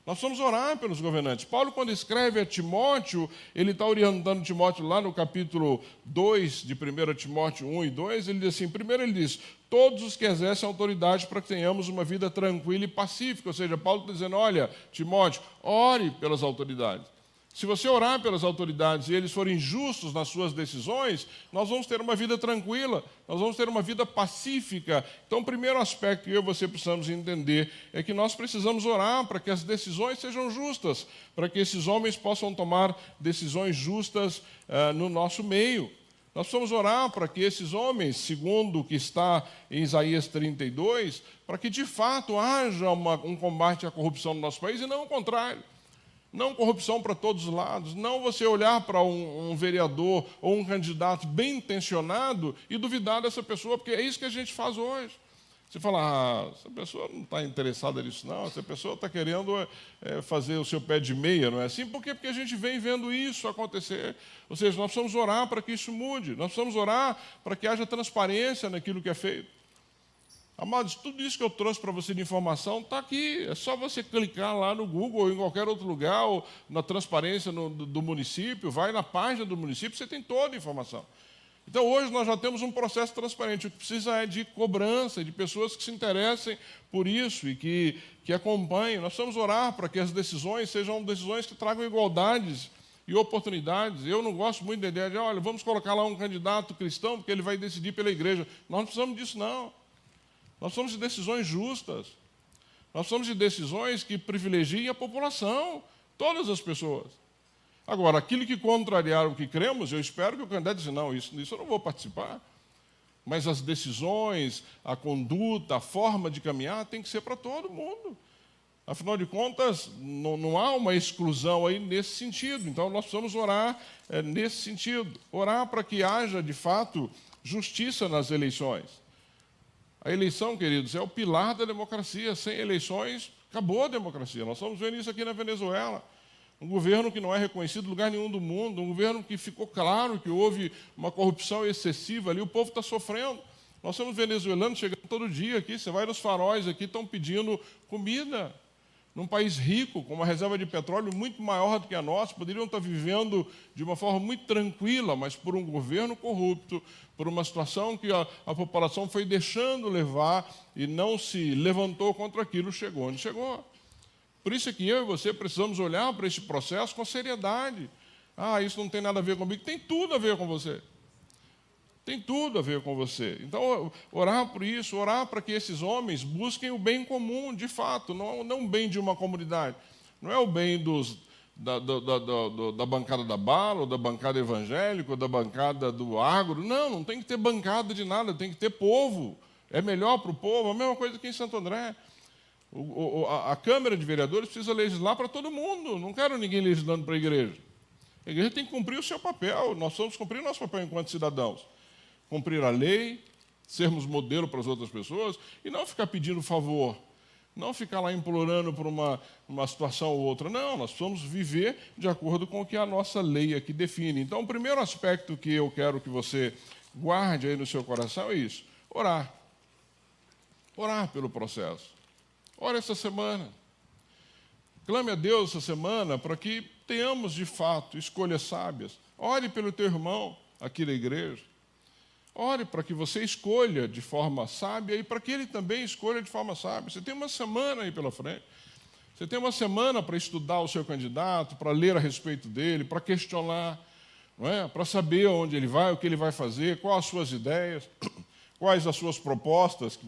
Nós precisamos orar pelos governantes. Paulo, quando escreve a Timóteo, ele está orientando Timóteo lá no capítulo 2 de 1 Timóteo 1 e 2, ele diz assim, primeiro ele diz, todos os que exercem autoridade para que tenhamos uma vida tranquila e pacífica. Ou seja, Paulo está dizendo, olha, Timóteo, ore pelas autoridades. Se você orar pelas autoridades e eles forem justos nas suas decisões, nós vamos ter uma vida tranquila, nós vamos ter uma vida pacífica. Então, o primeiro aspecto que eu e você precisamos entender é que nós precisamos orar para que as decisões sejam justas, para que esses homens possam tomar decisões justas no nosso meio. Nós precisamos orar para que esses homens, segundo o que está em Isaías 32, para que de fato haja um combate à corrupção no nosso país e não o contrário. Não corrupção para todos os lados, não você olhar para um vereador ou um candidato bem intencionado e duvidar dessa pessoa, porque é isso que a gente faz hoje. Você fala, essa pessoa não está interessada nisso não, essa pessoa está querendo fazer o seu pé de meia, não é assim? Por quê? Porque a gente vem vendo isso acontecer. Ou seja, nós precisamos orar para que isso mude, nós precisamos orar para que haja transparência naquilo que é feito. Amados, tudo isso que eu trouxe para você de informação está aqui. É só você clicar lá no Google ou em qualquer outro lugar, ou na transparência do município, vai na página do município, você tem toda a informação. Então, hoje nós já temos um processo transparente. O que precisa é de cobrança, de pessoas que se interessem por isso e que acompanhem. Nós precisamos orar para que as decisões sejam decisões que tragam igualdades e oportunidades. Eu não gosto muito da ideia de, olha, vamos colocar lá um candidato cristão porque ele vai decidir pela igreja. Nós não precisamos disso, não. Nós precisamos de decisões justas. Nós precisamos de decisões que privilegiem a população, todas as pessoas. Agora, aquilo que contrariar o que cremos, eu espero que o candidato diga, não, isso eu não vou participar. Mas as decisões, a conduta, a forma de caminhar tem que ser para todo mundo. Afinal de contas, não há uma exclusão aí nesse sentido. Então, nós precisamos orar nesse sentido. Orar para que haja, de fato, justiça nas eleições. A eleição, queridos, é o pilar da democracia. Sem eleições, acabou a democracia. Nós estamos vendo isso aqui na Venezuela. Um governo que não é reconhecido em lugar nenhum do mundo, um governo que ficou claro que houve uma corrupção excessiva ali, o povo está sofrendo. Nós temos venezuelanos chegando todo dia aqui, você vai nos faróis aqui, estão pedindo comida. Num país rico, com uma reserva de petróleo muito maior do que a nossa, poderiam estar vivendo de uma forma muito tranquila, mas por um governo corrupto, por uma situação que a população foi deixando levar e não se levantou contra aquilo, chegou onde chegou. Por isso é que eu e você precisamos olhar para esse processo com seriedade. Ah, isso não tem nada a ver comigo. Tem tudo a ver com você. Tem tudo a ver com você. Então, orar por isso, orar para que esses homens busquem o bem comum, de fato, não o bem de uma comunidade. Não é o bem da bancada da bala, ou da bancada evangélica, ou da bancada do agro. Não tem que ter bancada de nada, tem que ter povo. É melhor para o povo, a mesma coisa que em Santo André. A Câmara de Vereadores precisa legislar para todo mundo. Não quero ninguém legislando para a igreja. A igreja tem que cumprir o seu papel. Nós vamos cumprir o nosso papel enquanto cidadãos. Cumprir a lei, sermos modelo para as outras pessoas e não ficar pedindo favor. Não ficar lá implorando por uma situação ou outra. Não, nós precisamos viver de acordo com o que a nossa lei aqui define. Então, o primeiro aspecto que eu quero que você guarde aí no seu coração é isso. Orar. Orar pelo processo. Ore essa semana. Clame a Deus essa semana para que tenhamos, de fato, escolhas sábias. Ore pelo teu irmão aqui da igreja. Ore para que você escolha de forma sábia e para que ele também escolha de forma sábia. Você tem uma semana aí pela frente. Você tem uma semana para estudar o seu candidato, para ler a respeito dele, para questionar, não é? Para saber onde ele vai, o que ele vai fazer, quais as suas ideias, quais as suas propostas, que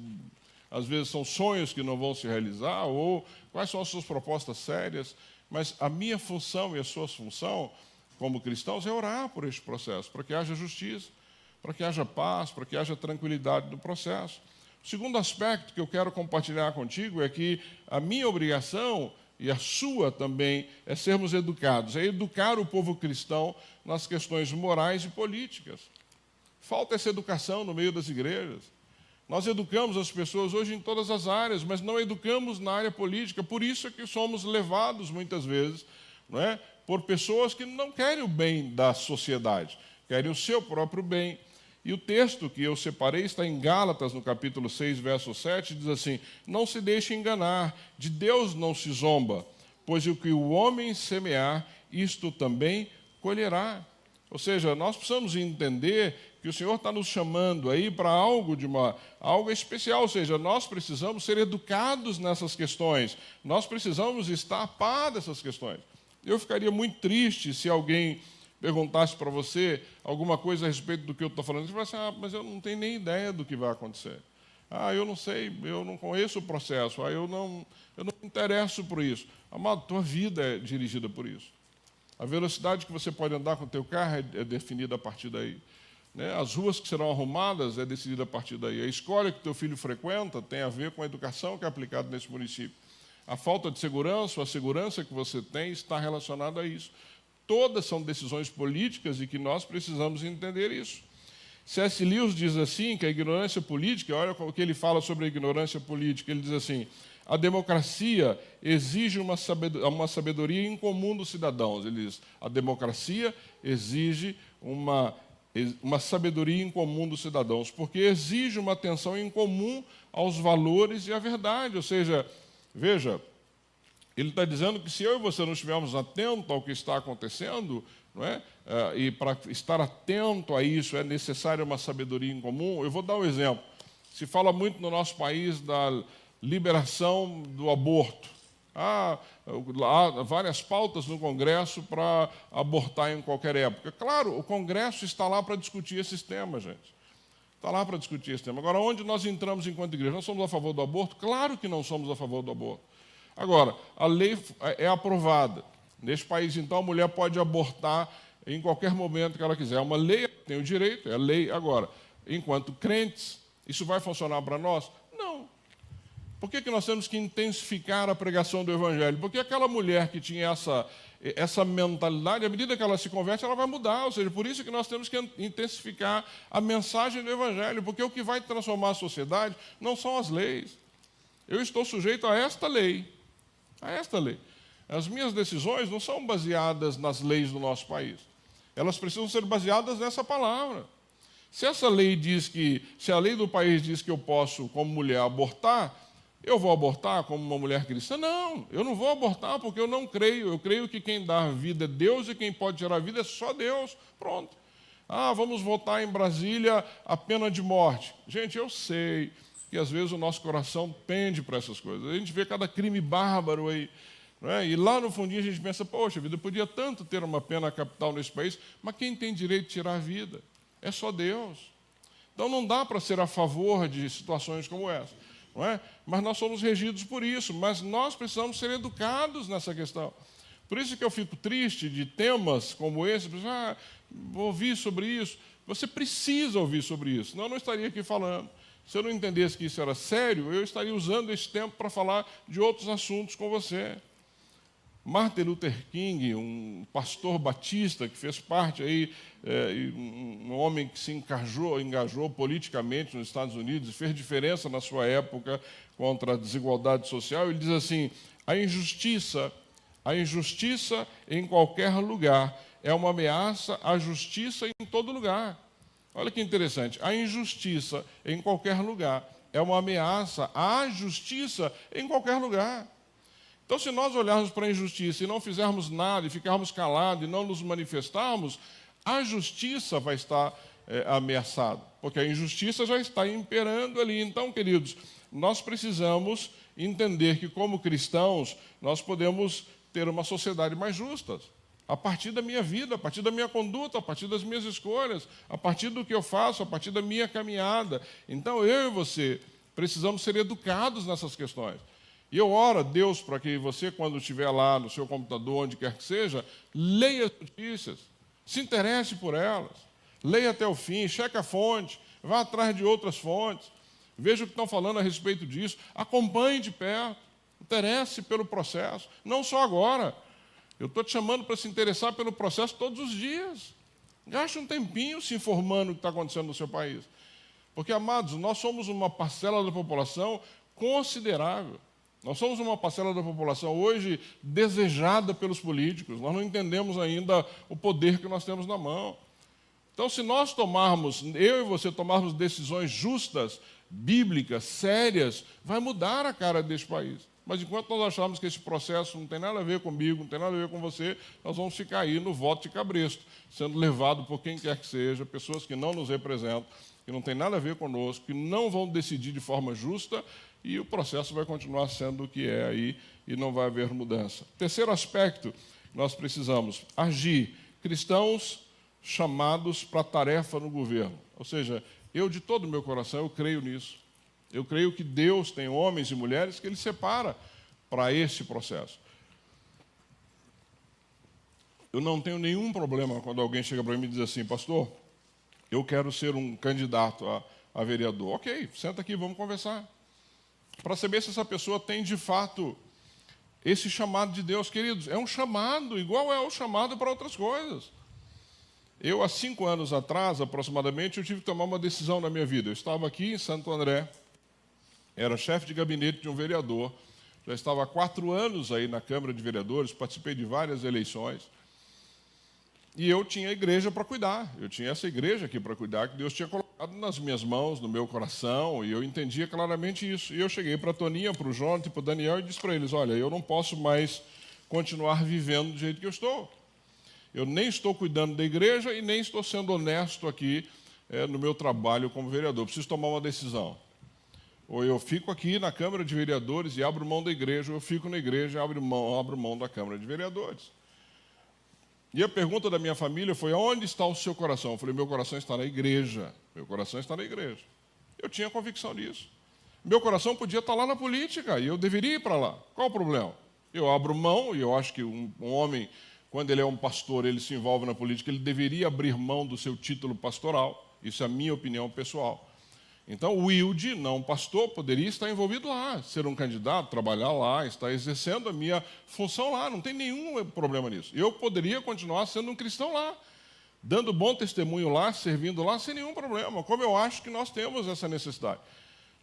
às vezes são sonhos que não vão se realizar, ou quais são as suas propostas sérias. Mas a minha função e a sua função, como cristãos, é orar por este processo, para que haja justiça, para que haja paz, para que haja tranquilidade no processo. O segundo aspecto que eu quero compartilhar contigo é que a minha obrigação e a sua também é sermos educados, é educar o povo cristão nas questões morais e políticas. Falta essa educação no meio das igrejas. Nós educamos as pessoas hoje em todas as áreas, mas não educamos na área política. Por isso é que somos levados, muitas vezes, não é, por pessoas que não querem o bem da sociedade, querem o seu próprio bem. E o texto que eu separei está em Gálatas, no capítulo 6, verso 7, diz assim: não se deixe enganar, de Deus não se zomba, pois o que o homem semear, isto também colherá. Ou seja, nós precisamos entender que o Senhor está nos chamando aí para algo especial, ou seja, nós precisamos ser educados nessas questões, nós precisamos estar a par dessas questões. Eu ficaria muito triste se alguém perguntasse para você alguma coisa a respeito do que eu estou falando, você falasse: mas eu não tenho nem ideia do que vai acontecer. Eu não sei, eu não conheço o processo, eu não me interesso por isso. Amado, tua vida é dirigida por isso. A velocidade que você pode andar com o teu carro é definida a partir daí. Né? As ruas que serão arrumadas é decidida a partir daí. A escola que o teu filho frequenta tem a ver com a educação que é aplicada nesse município. A falta de segurança, ou a segurança que você tem, está relacionada a isso. Todas são decisões políticas e que nós precisamos entender isso. C.S. Lewis diz assim, que a ignorância política, olha o que ele fala sobre a ignorância política, ele diz assim: a democracia exige uma sabedoria incomum dos cidadãos. Ele diz: a democracia exige uma sabedoria incomum dos cidadãos, porque exige uma atenção incomum aos valores e à verdade. Ou seja, veja, ele está dizendo que se eu e você não estivermos atentos ao que está acontecendo, não é? E para estar atento a isso é necessária uma sabedoria incomum. Eu vou dar um exemplo. Se fala muito no nosso país da liberação do aborto. Há várias pautas no Congresso para abortar em qualquer época. Claro, o Congresso está lá para discutir esses temas, gente. Está lá para discutir esse tema. Agora, onde nós entramos enquanto igreja? Nós somos a favor do aborto? Claro que não somos a favor do aborto. Agora, a lei é aprovada. Neste país, então, a mulher pode abortar em qualquer momento que ela quiser. É uma lei, tem o direito, é a lei. Agora, enquanto crentes. Isso vai funcionar para nós? Não. Por que nós temos que intensificar a pregação do Evangelho? Porque aquela mulher que tinha essa mentalidade, à medida que ela se converte, ela vai mudar. Ou seja, por isso que nós temos que intensificar a mensagem do Evangelho, porque o que vai transformar a sociedade não são as leis. Eu estou sujeito a esta lei. A esta lei. As minhas decisões não são baseadas nas leis do nosso país. Elas precisam ser baseadas nessa palavra. Se essa lei diz se a lei do país diz que eu posso, como mulher, abortar, eu vou abortar como uma mulher cristã? Não, eu não vou abortar porque eu não creio. Eu creio que quem dá vida é Deus e quem pode tirar a vida é só Deus. Pronto. Vamos votar em Brasília a pena de morte. Gente, eu sei que às vezes o nosso coração pende para essas coisas. A gente vê cada crime bárbaro aí. Não é? E lá no fundinho a gente pensa, poxa vida, podia tanto ter uma pena capital nesse país, mas quem tem direito de tirar a vida? É só Deus. Então não dá para ser a favor de situações como essa. Não é? Mas nós somos regidos por isso, mas nós precisamos ser educados nessa questão. Por isso que eu fico triste de temas como esse, vou ouvir sobre isso. Você precisa ouvir sobre isso, senão eu não estaria aqui falando. Se eu não entendesse que isso era sério, eu estaria usando esse tempo para falar de outros assuntos com você. Martin Luther King, um pastor batista que fez parte aí, um homem que se engajou politicamente nos Estados Unidos e fez diferença na sua época contra a desigualdade social, ele diz assim: a injustiça em qualquer lugar é uma ameaça à justiça em todo lugar. Olha que interessante, a injustiça em qualquer lugar é uma ameaça à justiça em qualquer lugar. Então, se nós olharmos para a injustiça e não fizermos nada, e ficarmos calados e não nos manifestarmos, a justiça vai estar ameaçada, porque a injustiça já está imperando ali. Então, queridos, nós precisamos entender que, como cristãos, nós podemos ter uma sociedade mais justa, a partir da minha vida, a partir da minha conduta, a partir das minhas escolhas, a partir do que eu faço, a partir da minha caminhada. Então, eu e você precisamos ser educados nessas questões. E eu oro a Deus para que você, quando estiver lá no seu computador, onde quer que seja, leia as notícias, se interesse por elas, leia até o fim, cheque a fonte, vá atrás de outras fontes, veja o que estão falando a respeito disso, acompanhe de perto, interesse pelo processo, não só agora. Eu estou te chamando para se interessar pelo processo todos os dias. Gaste um tempinho se informando o que está acontecendo no seu país. Porque, amados, nós somos uma parcela da população considerável. Nós somos uma parcela da população hoje desejada pelos políticos. Nós não entendemos ainda o poder que nós temos na mão. Então, se nós eu e você tomarmos decisões justas, bíblicas, sérias, vai mudar a cara deste país. Mas enquanto nós acharmos que esse processo não tem nada a ver comigo, não tem nada a ver com você, nós vamos ficar aí no voto de cabresto, sendo levado por quem quer que seja, pessoas que não nos representam, que não tem nada a ver conosco, que não vão decidir de forma justa, e o processo vai continuar sendo o que é aí e não vai haver mudança. Terceiro aspecto, nós precisamos agir. Cristãos chamados para a tarefa no governo. Ou seja, eu de todo o meu coração, eu creio nisso. Eu creio que Deus tem homens e mulheres que Ele separa para esse processo. Eu não tenho nenhum problema quando alguém chega para mim e diz assim: pastor, eu quero ser um candidato a vereador. Ok, senta aqui, vamos conversar. Para saber se essa pessoa tem, de fato, esse chamado de Deus. Queridos, é um chamado, igual é o chamado para outras coisas. Eu, há 5 anos atrás, aproximadamente, eu tive que tomar uma decisão na minha vida. Eu estava aqui em Santo André, era chefe de gabinete de um vereador, já estava há 4 anos aí na Câmara de Vereadores, participei de várias eleições, e eu tinha a igreja para cuidar, eu tinha essa igreja aqui para cuidar, que Deus tinha colocado nas minhas mãos, no meu coração, e eu entendia claramente isso. E eu cheguei para a Toninha, para o Jonathan e para o Daniel e disse para eles: olha, eu não posso mais continuar vivendo do jeito que eu estou. Eu nem estou cuidando da igreja e nem estou sendo honesto aqui no meu trabalho como vereador. Preciso tomar uma decisão. Ou eu fico aqui na Câmara de Vereadores e abro mão da igreja, ou eu fico na igreja e abro mão da Câmara de Vereadores. E a pergunta da minha família foi: onde está o seu coração? Eu falei: meu coração está na igreja. Meu coração está na igreja. Eu tinha convicção disso. Meu coração podia estar lá na política e eu deveria ir para lá. Qual o problema? Eu abro mão, e eu acho que um homem, quando ele é um pastor, ele se envolve na política, ele deveria abrir mão do seu título pastoral. Isso é a minha opinião pessoal. Então, o Wilde, não pastor, poderia estar envolvido lá, ser um candidato, trabalhar lá, estar exercendo a minha função lá, não tem nenhum problema nisso. Eu poderia continuar sendo um cristão lá, dando bom testemunho lá, servindo lá, sem nenhum problema, como eu acho que nós temos essa necessidade.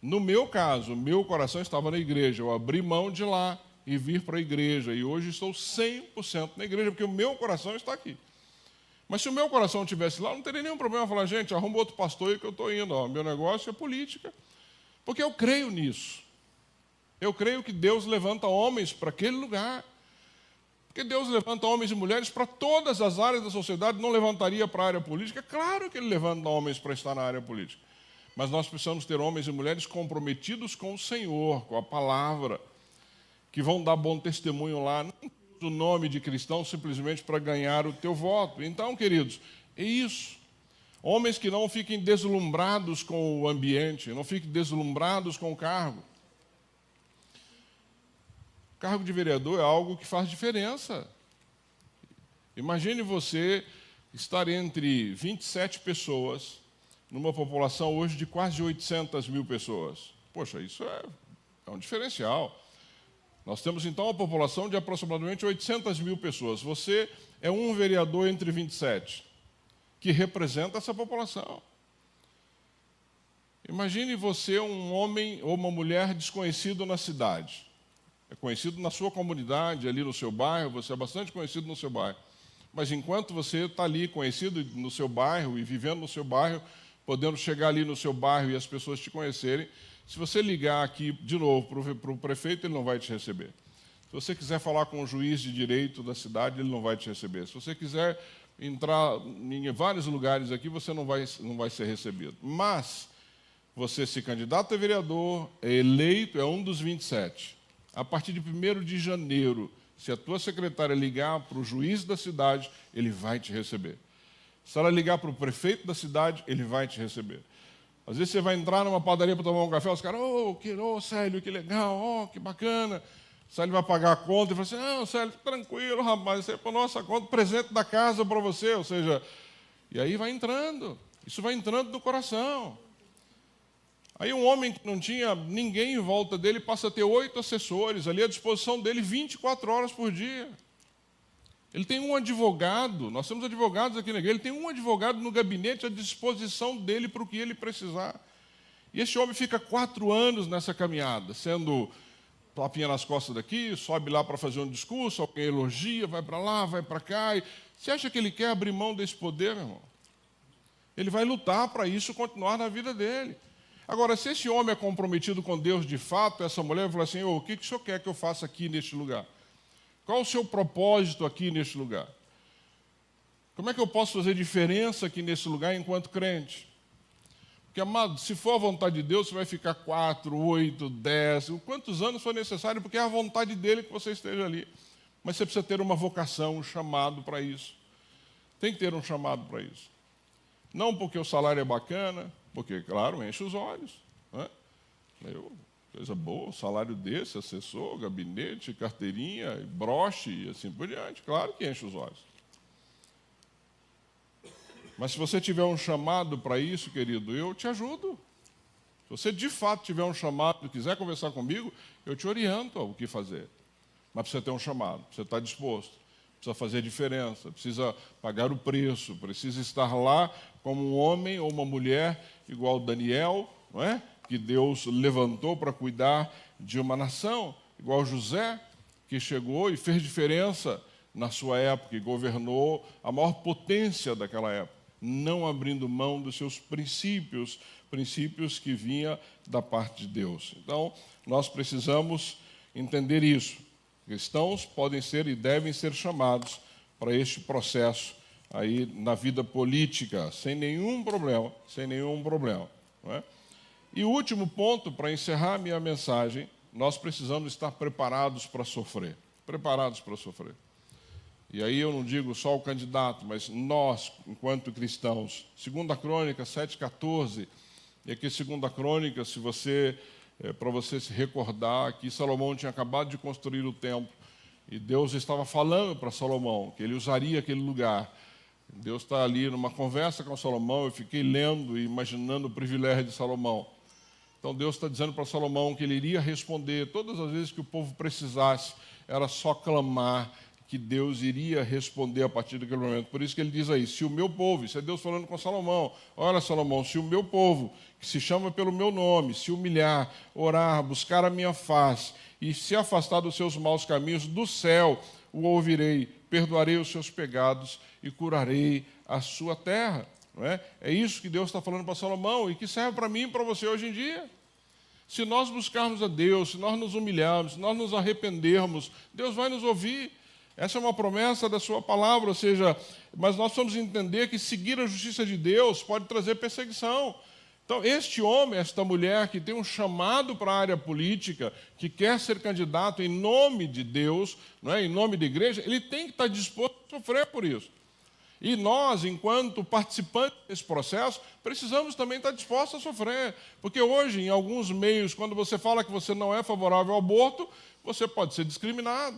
No meu caso, meu coração estava na igreja, eu abri mão de lá e vir para a igreja, e hoje estou 100% na igreja, porque o meu coração está aqui. Mas se o meu coração estivesse lá, não teria nenhum problema falar, gente, arruma outro pastor aí que eu estou indo. Ó, meu negócio é política. Porque eu creio nisso. Eu creio que Deus levanta homens para aquele lugar. Porque Deus levanta homens e mulheres para todas as áreas da sociedade, não levantaria para a área política. É claro que Ele levanta homens para estar na área política. Mas nós precisamos ter homens e mulheres comprometidos com o Senhor, com a palavra, que vão dar bom testemunho lá, não o nome de cristão simplesmente para ganhar o teu voto. Então, queridos, é isso. Homens que não fiquem deslumbrados com o ambiente, não fiquem deslumbrados com o cargo. O cargo de vereador é algo que faz diferença. Imagine você estar entre 27 pessoas, numa população hoje de quase 800 mil pessoas. Poxa, isso é um diferencial. Nós temos, então, uma população de aproximadamente 800 mil pessoas. Você é um vereador entre 27, que representa essa população. Imagine você um homem ou uma mulher desconhecido na cidade. É conhecido na sua comunidade, ali no seu bairro, você é bastante conhecido no seu bairro. Mas enquanto você está ali conhecido no seu bairro e vivendo no seu bairro, podendo chegar ali no seu bairro e as pessoas te conhecerem, se você ligar aqui de novo para o prefeito, ele não vai te receber. Se você quiser falar com o juiz de direito da cidade, ele não vai te receber. Se você quiser entrar em vários lugares aqui, você não vai ser recebido. Mas você se candidata a vereador, é eleito, é um dos 27. A partir de 1º de janeiro, se a tua secretária ligar para o juiz da cidade, ele vai te receber. Se ela ligar para o prefeito da cidade, ele vai te receber. Às vezes você vai entrar numa padaria para tomar um café, os caras, Célio, que legal, que bacana. O Célio vai pagar a conta e fala assim, não, Célio, tranquilo, rapaz, isso é para a nossa conta, presente da casa para você. Ou seja, e aí vai entrando, isso vai entrando no coração. Aí um homem que não tinha ninguém em volta dele passa a ter 8 assessores ali à disposição dele 24 horas por dia. Ele tem um advogado, nós temos advogados aqui na igreja, ele tem um advogado no gabinete à disposição dele para o que ele precisar. E esse homem fica 4 anos nessa caminhada, sendo tapinha nas costas daqui, sobe lá para fazer um discurso, alguém elogia, vai para lá, vai para cá. Você acha que ele quer abrir mão desse poder, meu irmão? Ele vai lutar para isso continuar na vida dele. Agora, se esse homem é comprometido com Deus de fato, essa mulher vai falar assim, o que o senhor quer que eu faça aqui neste lugar? Qual o seu propósito aqui neste lugar? Como é que eu posso fazer diferença aqui nesse lugar enquanto crente? Porque, amado, se for a vontade de Deus, você vai ficar 4, 8, 10, quantos anos for necessário, porque é a vontade dele que você esteja ali. Mas você precisa ter uma vocação, um chamado para isso. Tem que ter um chamado para isso. Não porque o salário é bacana, porque, claro, enche os olhos. Né? Coisa boa, um salário desse, assessor, gabinete, carteirinha, broche e assim por diante. Claro que enche os olhos. Mas se você tiver um chamado para isso, querido, eu te ajudo. Se você de fato tiver um chamado e quiser conversar comigo, eu te oriento ao que fazer. Mas precisa ter um chamado, precisa estar disposto, precisa fazer diferença, precisa pagar o preço, precisa estar lá como um homem ou uma mulher igual Daniel, não é? Que Deus levantou para cuidar de uma nação, igual José, que chegou e fez diferença na sua época e governou a maior potência daquela época, não abrindo mão dos seus princípios que vinha da parte de Deus. Então, nós precisamos entender isso. Cristãos podem ser e devem ser chamados para este processo aí na vida política, sem nenhum problema, não é? E o último ponto, para encerrar minha mensagem, nós precisamos estar preparados para sofrer. Preparados para sofrer. E aí eu não digo só o candidato, mas nós, enquanto cristãos. 2 Crônicas 7,14, e aqui 2 Crônicas, para você se recordar, que Salomão tinha acabado de construir o templo, e Deus estava falando para Salomão que ele usaria aquele lugar Deus está ali numa conversa com Salomão, eu fiquei lendo e imaginando o privilégio de Salomão. Então Deus está dizendo para Salomão que ele iria responder todas as vezes que o povo precisasse, era só clamar que Deus iria responder a partir daquele momento. Por isso que ele diz aí, se o meu povo, isso é Deus falando com Salomão, olha Salomão, se o meu povo, que se chama pelo meu nome, se humilhar, orar, buscar a minha face e se afastar dos seus maus caminhos, do céu o ouvirei, perdoarei os seus pecados e curarei a sua terra. Não é? É isso que Deus está falando para Salomão e que serve para mim e para você hoje em dia. Se nós buscarmos a Deus, se nós nos humilharmos, se nós nos arrependermos, Deus vai nos ouvir. Essa é uma promessa da sua palavra, ou seja, mas nós precisamos entender que seguir a justiça de Deus pode trazer perseguição. Então, este homem, esta mulher que tem um chamado para a área política, que quer ser candidato em nome de Deus, não é? Em nome da igreja, ele tem que estar disposto a sofrer por isso. E nós, enquanto participantes desse processo, precisamos também estar dispostos a sofrer. Porque hoje, em alguns meios, quando você fala que você não é favorável ao aborto, você pode ser discriminado.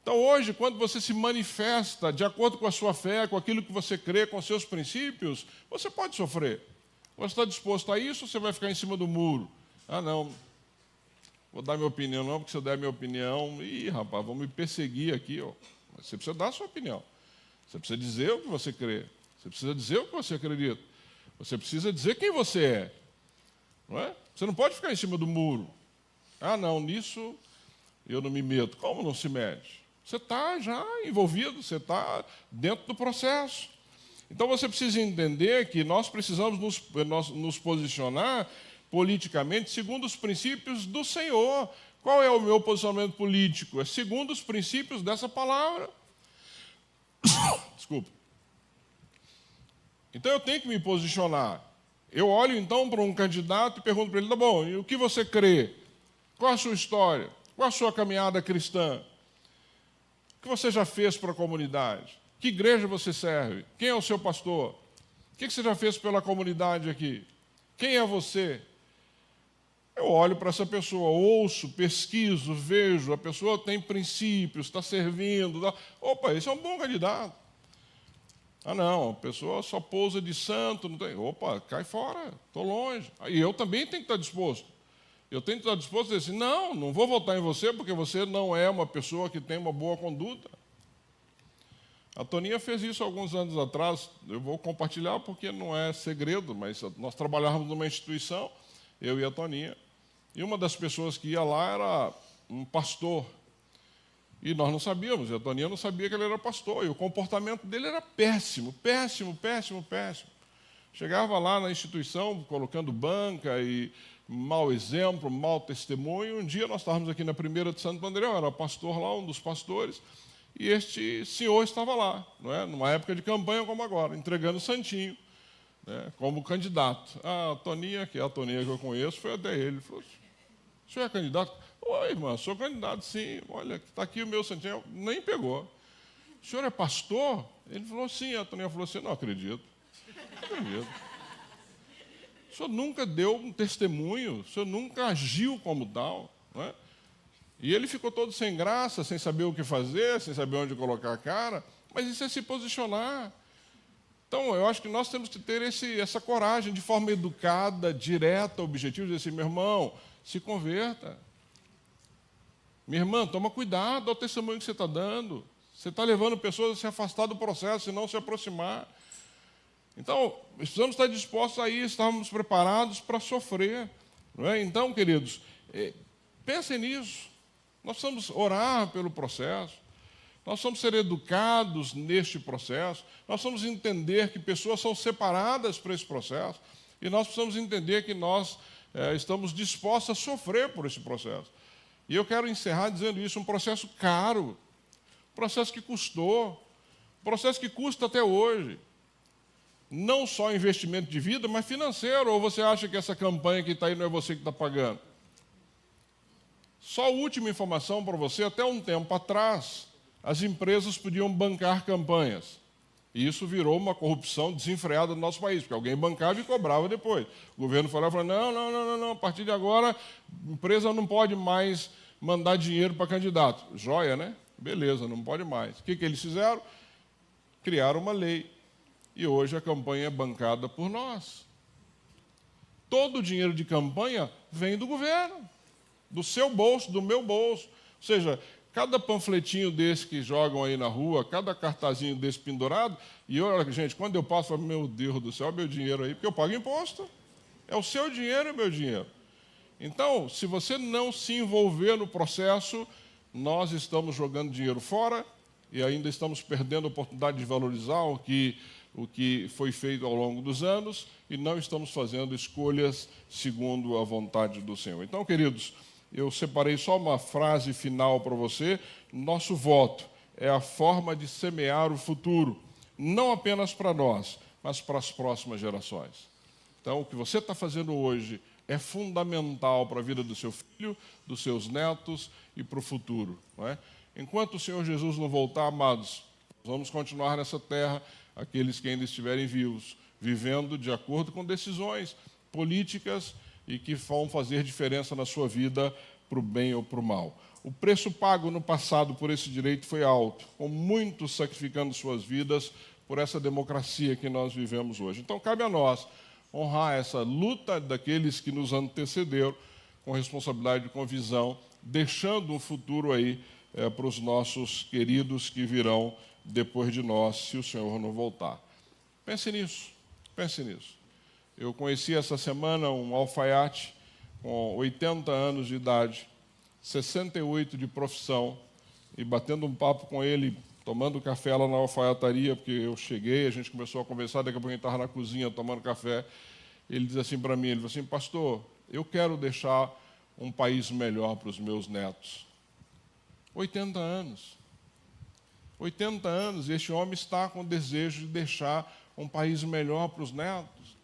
Então, hoje, quando você se manifesta de acordo com a sua fé, com aquilo que você crê, com os seus princípios, você pode sofrer. Você está disposto a isso ou você vai ficar em cima do muro? Ah, não, vou dar minha opinião não, porque se eu der minha opinião, rapaz, vão me perseguir aqui. Ó. Mas você precisa dar a sua opinião. Você precisa dizer o que você crê. Você precisa dizer o que você acredita. Você precisa dizer quem você é. Não é? Você não pode ficar em cima do muro. Ah, não, nisso eu não me meto. Como não se mete? Você está já envolvido, você está dentro do processo. Então você precisa entender que nós precisamos nos posicionar politicamente segundo os princípios do Senhor. Qual é o meu posicionamento político? É segundo os princípios dessa palavra. Desculpa. Então eu tenho que me posicionar. Eu olho então para um candidato e pergunto para ele, tá bom, e o que você crê? Qual a sua história? Qual a sua caminhada cristã? O que você já fez para a comunidade? Que igreja você serve? Quem é o seu pastor? O que você já fez pela comunidade aqui? Quem é você? Eu olho para essa pessoa, ouço, pesquiso, vejo, a pessoa tem princípios, está servindo. Opa, esse é um bom candidato. Ah, não, a pessoa só pousa de santo. Não tem. Opa, cai fora, estou longe. E eu também tenho que estar disposto. Eu tenho que estar disposto a dizer assim, não vou votar em você porque você não é uma pessoa que tem uma boa conduta. A Toninha fez isso alguns anos atrás, eu vou compartilhar porque não é segredo, mas nós trabalhávamos numa instituição, eu e a Toninha, e uma das pessoas que ia lá era um pastor. E nós não sabíamos, e a Toninha não sabia que ele era pastor, e o comportamento dele era péssimo, péssimo, péssimo, péssimo. Chegava lá na instituição, colocando banca e mau exemplo, mau testemunho. Um dia nós estávamos aqui na primeira de Santo André, eu era pastor lá, um dos pastores, e este senhor estava lá, não é? Numa época de campanha como agora, entregando santinho, né? Como candidato. A Toninha, que é a Toninha que eu conheço, foi até ele. Ele falou, o senhor é candidato? Oi, irmã, sou candidato, sim. Olha, está aqui o meu santinho. Nem pegou. O senhor é pastor? Ele falou, sim. A Toninha falou assim, não acredito. Não acredito. O senhor nunca deu um testemunho, o senhor nunca agiu como tal. Não é? E ele ficou todo sem graça, sem saber o que fazer, sem saber onde colocar a cara, mas isso é se posicionar. Então, eu acho que nós temos que ter essa coragem, de forma educada, direta, objetiva, de dizer assim, meu irmão, se converta. Minha irmã, toma cuidado ao testemunho que você está dando. Você está levando pessoas a se afastar do processo e não se aproximar. Então, precisamos estar dispostos a ir, estarmos preparados para sofrer. Não é? Então, queridos, pensem nisso. Nós precisamos orar pelo processo. Nós precisamos ser educados neste processo. Nós precisamos entender que pessoas são separadas para esse processo. E nós precisamos entender que nós estamos dispostos a sofrer por esse processo. E eu quero encerrar dizendo isso, um processo caro, um processo que custou, um processo que custa até hoje. Não só investimento de vida, mas financeiro. Ou você acha que essa campanha que está aí não é você que está pagando? Só a última informação para você, até um tempo atrás, as empresas podiam bancar campanhas. E isso virou uma corrupção desenfreada no nosso país, porque alguém bancava e cobrava depois. O governo foi lá e falou, não, a partir de agora, a empresa não pode mais mandar dinheiro para candidato. Joia, né? Beleza, não pode mais. O que eles fizeram? criaram uma lei. E hoje a campanha é bancada por nós. Todo o dinheiro de campanha vem do governo, do seu bolso, do meu bolso. Ou seja, cada panfletinho desse que jogam aí na rua, cada cartazinho desse pendurado, e olha, gente, quando eu passo, eu falo, meu Deus do céu, meu dinheiro aí, porque eu pago imposto. É o seu dinheiro e o meu dinheiro. Então, se você não se envolver no processo, nós estamos jogando dinheiro fora e ainda estamos perdendo a oportunidade de valorizar o que foi feito ao longo dos anos e não estamos fazendo escolhas segundo a vontade do Senhor. Então, queridos, eu separei só uma frase final para você. Nosso voto é a forma de semear o futuro, não apenas para nós, mas para as próximas gerações. Então, o que você está fazendo hoje é fundamental para a vida do seu filho, dos seus netos e para o futuro. Não é? Enquanto o Senhor Jesus não voltar, amados, vamos continuar nessa terra, aqueles que ainda estiverem vivos, vivendo de acordo com decisões políticas e que vão fazer diferença na sua vida para o bem ou para o mal. O preço pago no passado por esse direito foi alto, com muitos sacrificando suas vidas por essa democracia que nós vivemos hoje. Então, cabe a nós honrar essa luta daqueles que nos antecederam com responsabilidade e com visão, deixando um futuro aí para os nossos queridos que virão depois de nós, se o Senhor não voltar. Pense nisso, pense nisso. Eu conheci essa semana um alfaiate com 80 anos de idade, 68 de profissão, e batendo um papo com ele, tomando café lá na alfaiataria, porque eu cheguei, a gente começou a conversar, daqui a pouco a gente estava na cozinha tomando café. Ele diz assim para mim, ele falou assim, pastor, eu quero deixar um país melhor para os meus netos. 80 anos. 80 anos, e este homem está com o desejo de deixar um país melhor para os netos.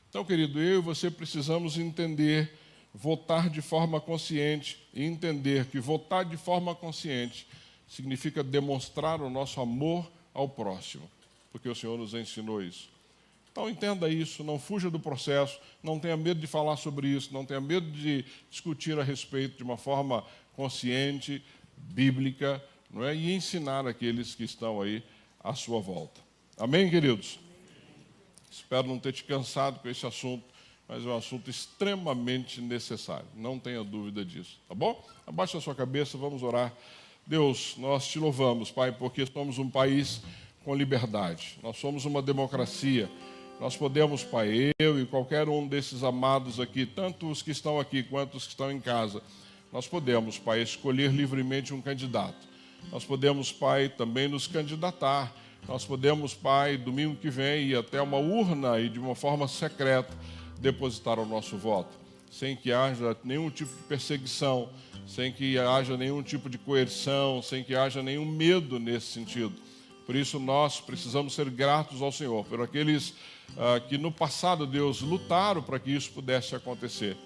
Então, querido, eu e você precisamos entender, votar de forma consciente e entender que votar de forma consciente significa demonstrar o nosso amor ao próximo, porque o Senhor nos ensinou isso. Então, entenda isso, não fuja do processo, não tenha medo de falar sobre isso, não tenha medo de discutir a respeito de uma forma consciente, bíblica, não é? E ensinar aqueles que estão aí à sua volta. Amém, queridos? Espero não ter te cansado com esse assunto, mas é um assunto extremamente necessário, não tenha dúvida disso, tá bom? Abaixe a sua cabeça, vamos orar. Deus, nós te louvamos, Pai, porque somos um país com liberdade, nós somos uma democracia. Nós podemos, Pai, eu e qualquer um desses amados aqui, tanto os que estão aqui quanto os que estão em casa, nós podemos, Pai, escolher livremente um candidato. Nós podemos, Pai, também nos candidatar. Nós podemos, Pai, domingo que vem, ir até uma urna e de uma forma secreta depositar o nosso voto, sem que haja nenhum tipo de perseguição, sem que haja nenhum tipo de coerção, sem que haja nenhum medo nesse sentido. Por isso, nós precisamos ser gratos ao Senhor, por aqueles que no passado, Deus, lutaram para que isso pudesse acontecer.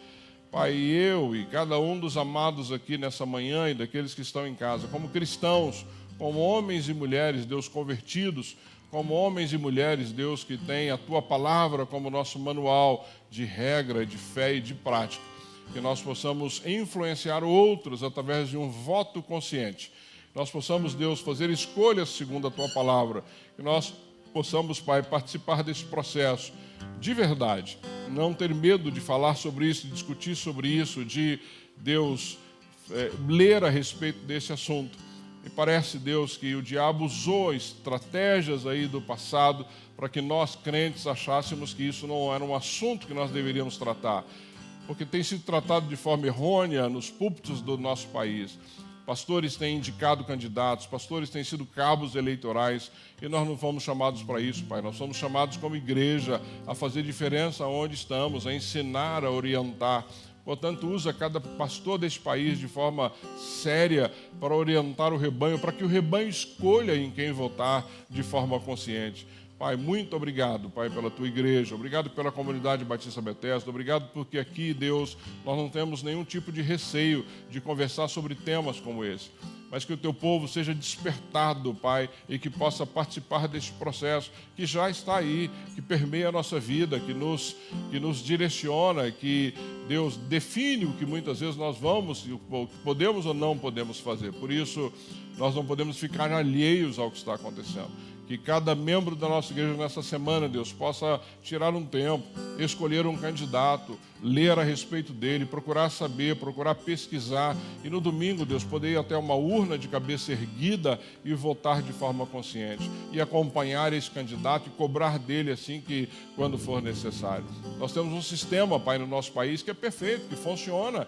Pai, eu e cada um dos amados aqui nessa manhã e daqueles que estão em casa, como cristãos, como homens e mulheres, Deus, convertidos, como homens e mulheres, Deus, que têm a Tua palavra como nosso manual de regra, de fé e de prática, que nós possamos influenciar outros através de um voto consciente. Nós possamos, Deus, fazer escolhas segundo a Tua palavra, que nós possamos, Pai, participar desse processo de verdade, não ter medo de falar sobre isso, de discutir sobre isso, de, Deus, ler a respeito desse assunto. Me parece, Deus, que o diabo usou estratégias aí do passado para que nós, crentes, achássemos que isso não era um assunto que nós deveríamos tratar, porque tem sido tratado de forma errônea nos púlpitos do nosso país. Pastores têm indicado candidatos, pastores têm sido cabos eleitorais, e nós não fomos chamados para isso, Pai. Nós somos chamados como igreja a fazer diferença onde estamos, a ensinar, a orientar. Portanto, usa cada pastor deste país de forma séria para orientar o rebanho, para que o rebanho escolha em quem votar de forma consciente. Pai, muito obrigado, Pai, pela Tua igreja, obrigado pela comunidade Batista Bethesda, obrigado porque aqui, Deus, nós não temos nenhum tipo de receio de conversar sobre temas como esse, mas que o Teu povo seja despertado, Pai, e que possa participar deste processo que já está aí, que permeia a nossa vida, que nos direciona, que, Deus, define o que muitas vezes nós vamos, o que podemos ou não podemos fazer. Por isso, nós não podemos ficar alheios ao que está acontecendo. Que cada membro da nossa igreja nessa semana, Deus, possa tirar um tempo, escolher um candidato, ler a respeito dele, procurar saber, procurar pesquisar e no domingo, Deus, poder ir até uma urna de cabeça erguida e votar de forma consciente e acompanhar esse candidato e cobrar dele assim que quando for necessário. Nós temos um sistema, Pai, no nosso país que é perfeito, que funciona,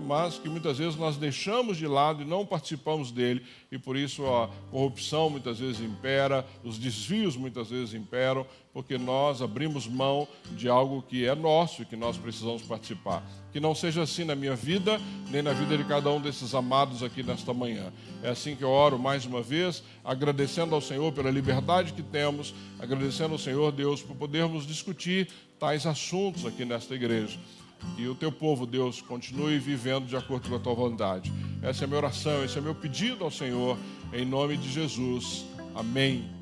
mas que muitas vezes nós deixamos de lado e não participamos dele e por isso a corrupção muitas vezes impera, os desvios muitas vezes imperam, porque nós abrimos mão de algo que é nosso e que nós precisamos participar. Que não seja assim na minha vida, nem na vida de cada um desses amados aqui nesta manhã. É assim que eu oro mais uma vez, agradecendo ao Senhor pela liberdade que temos, agradecendo ao Senhor, Deus, por podermos discutir tais assuntos aqui nesta igreja. E o teu povo, Deus, continue vivendo de acordo com a tua vontade. Essa é a minha oração, esse é o meu pedido ao Senhor, em nome de Jesus. Amém.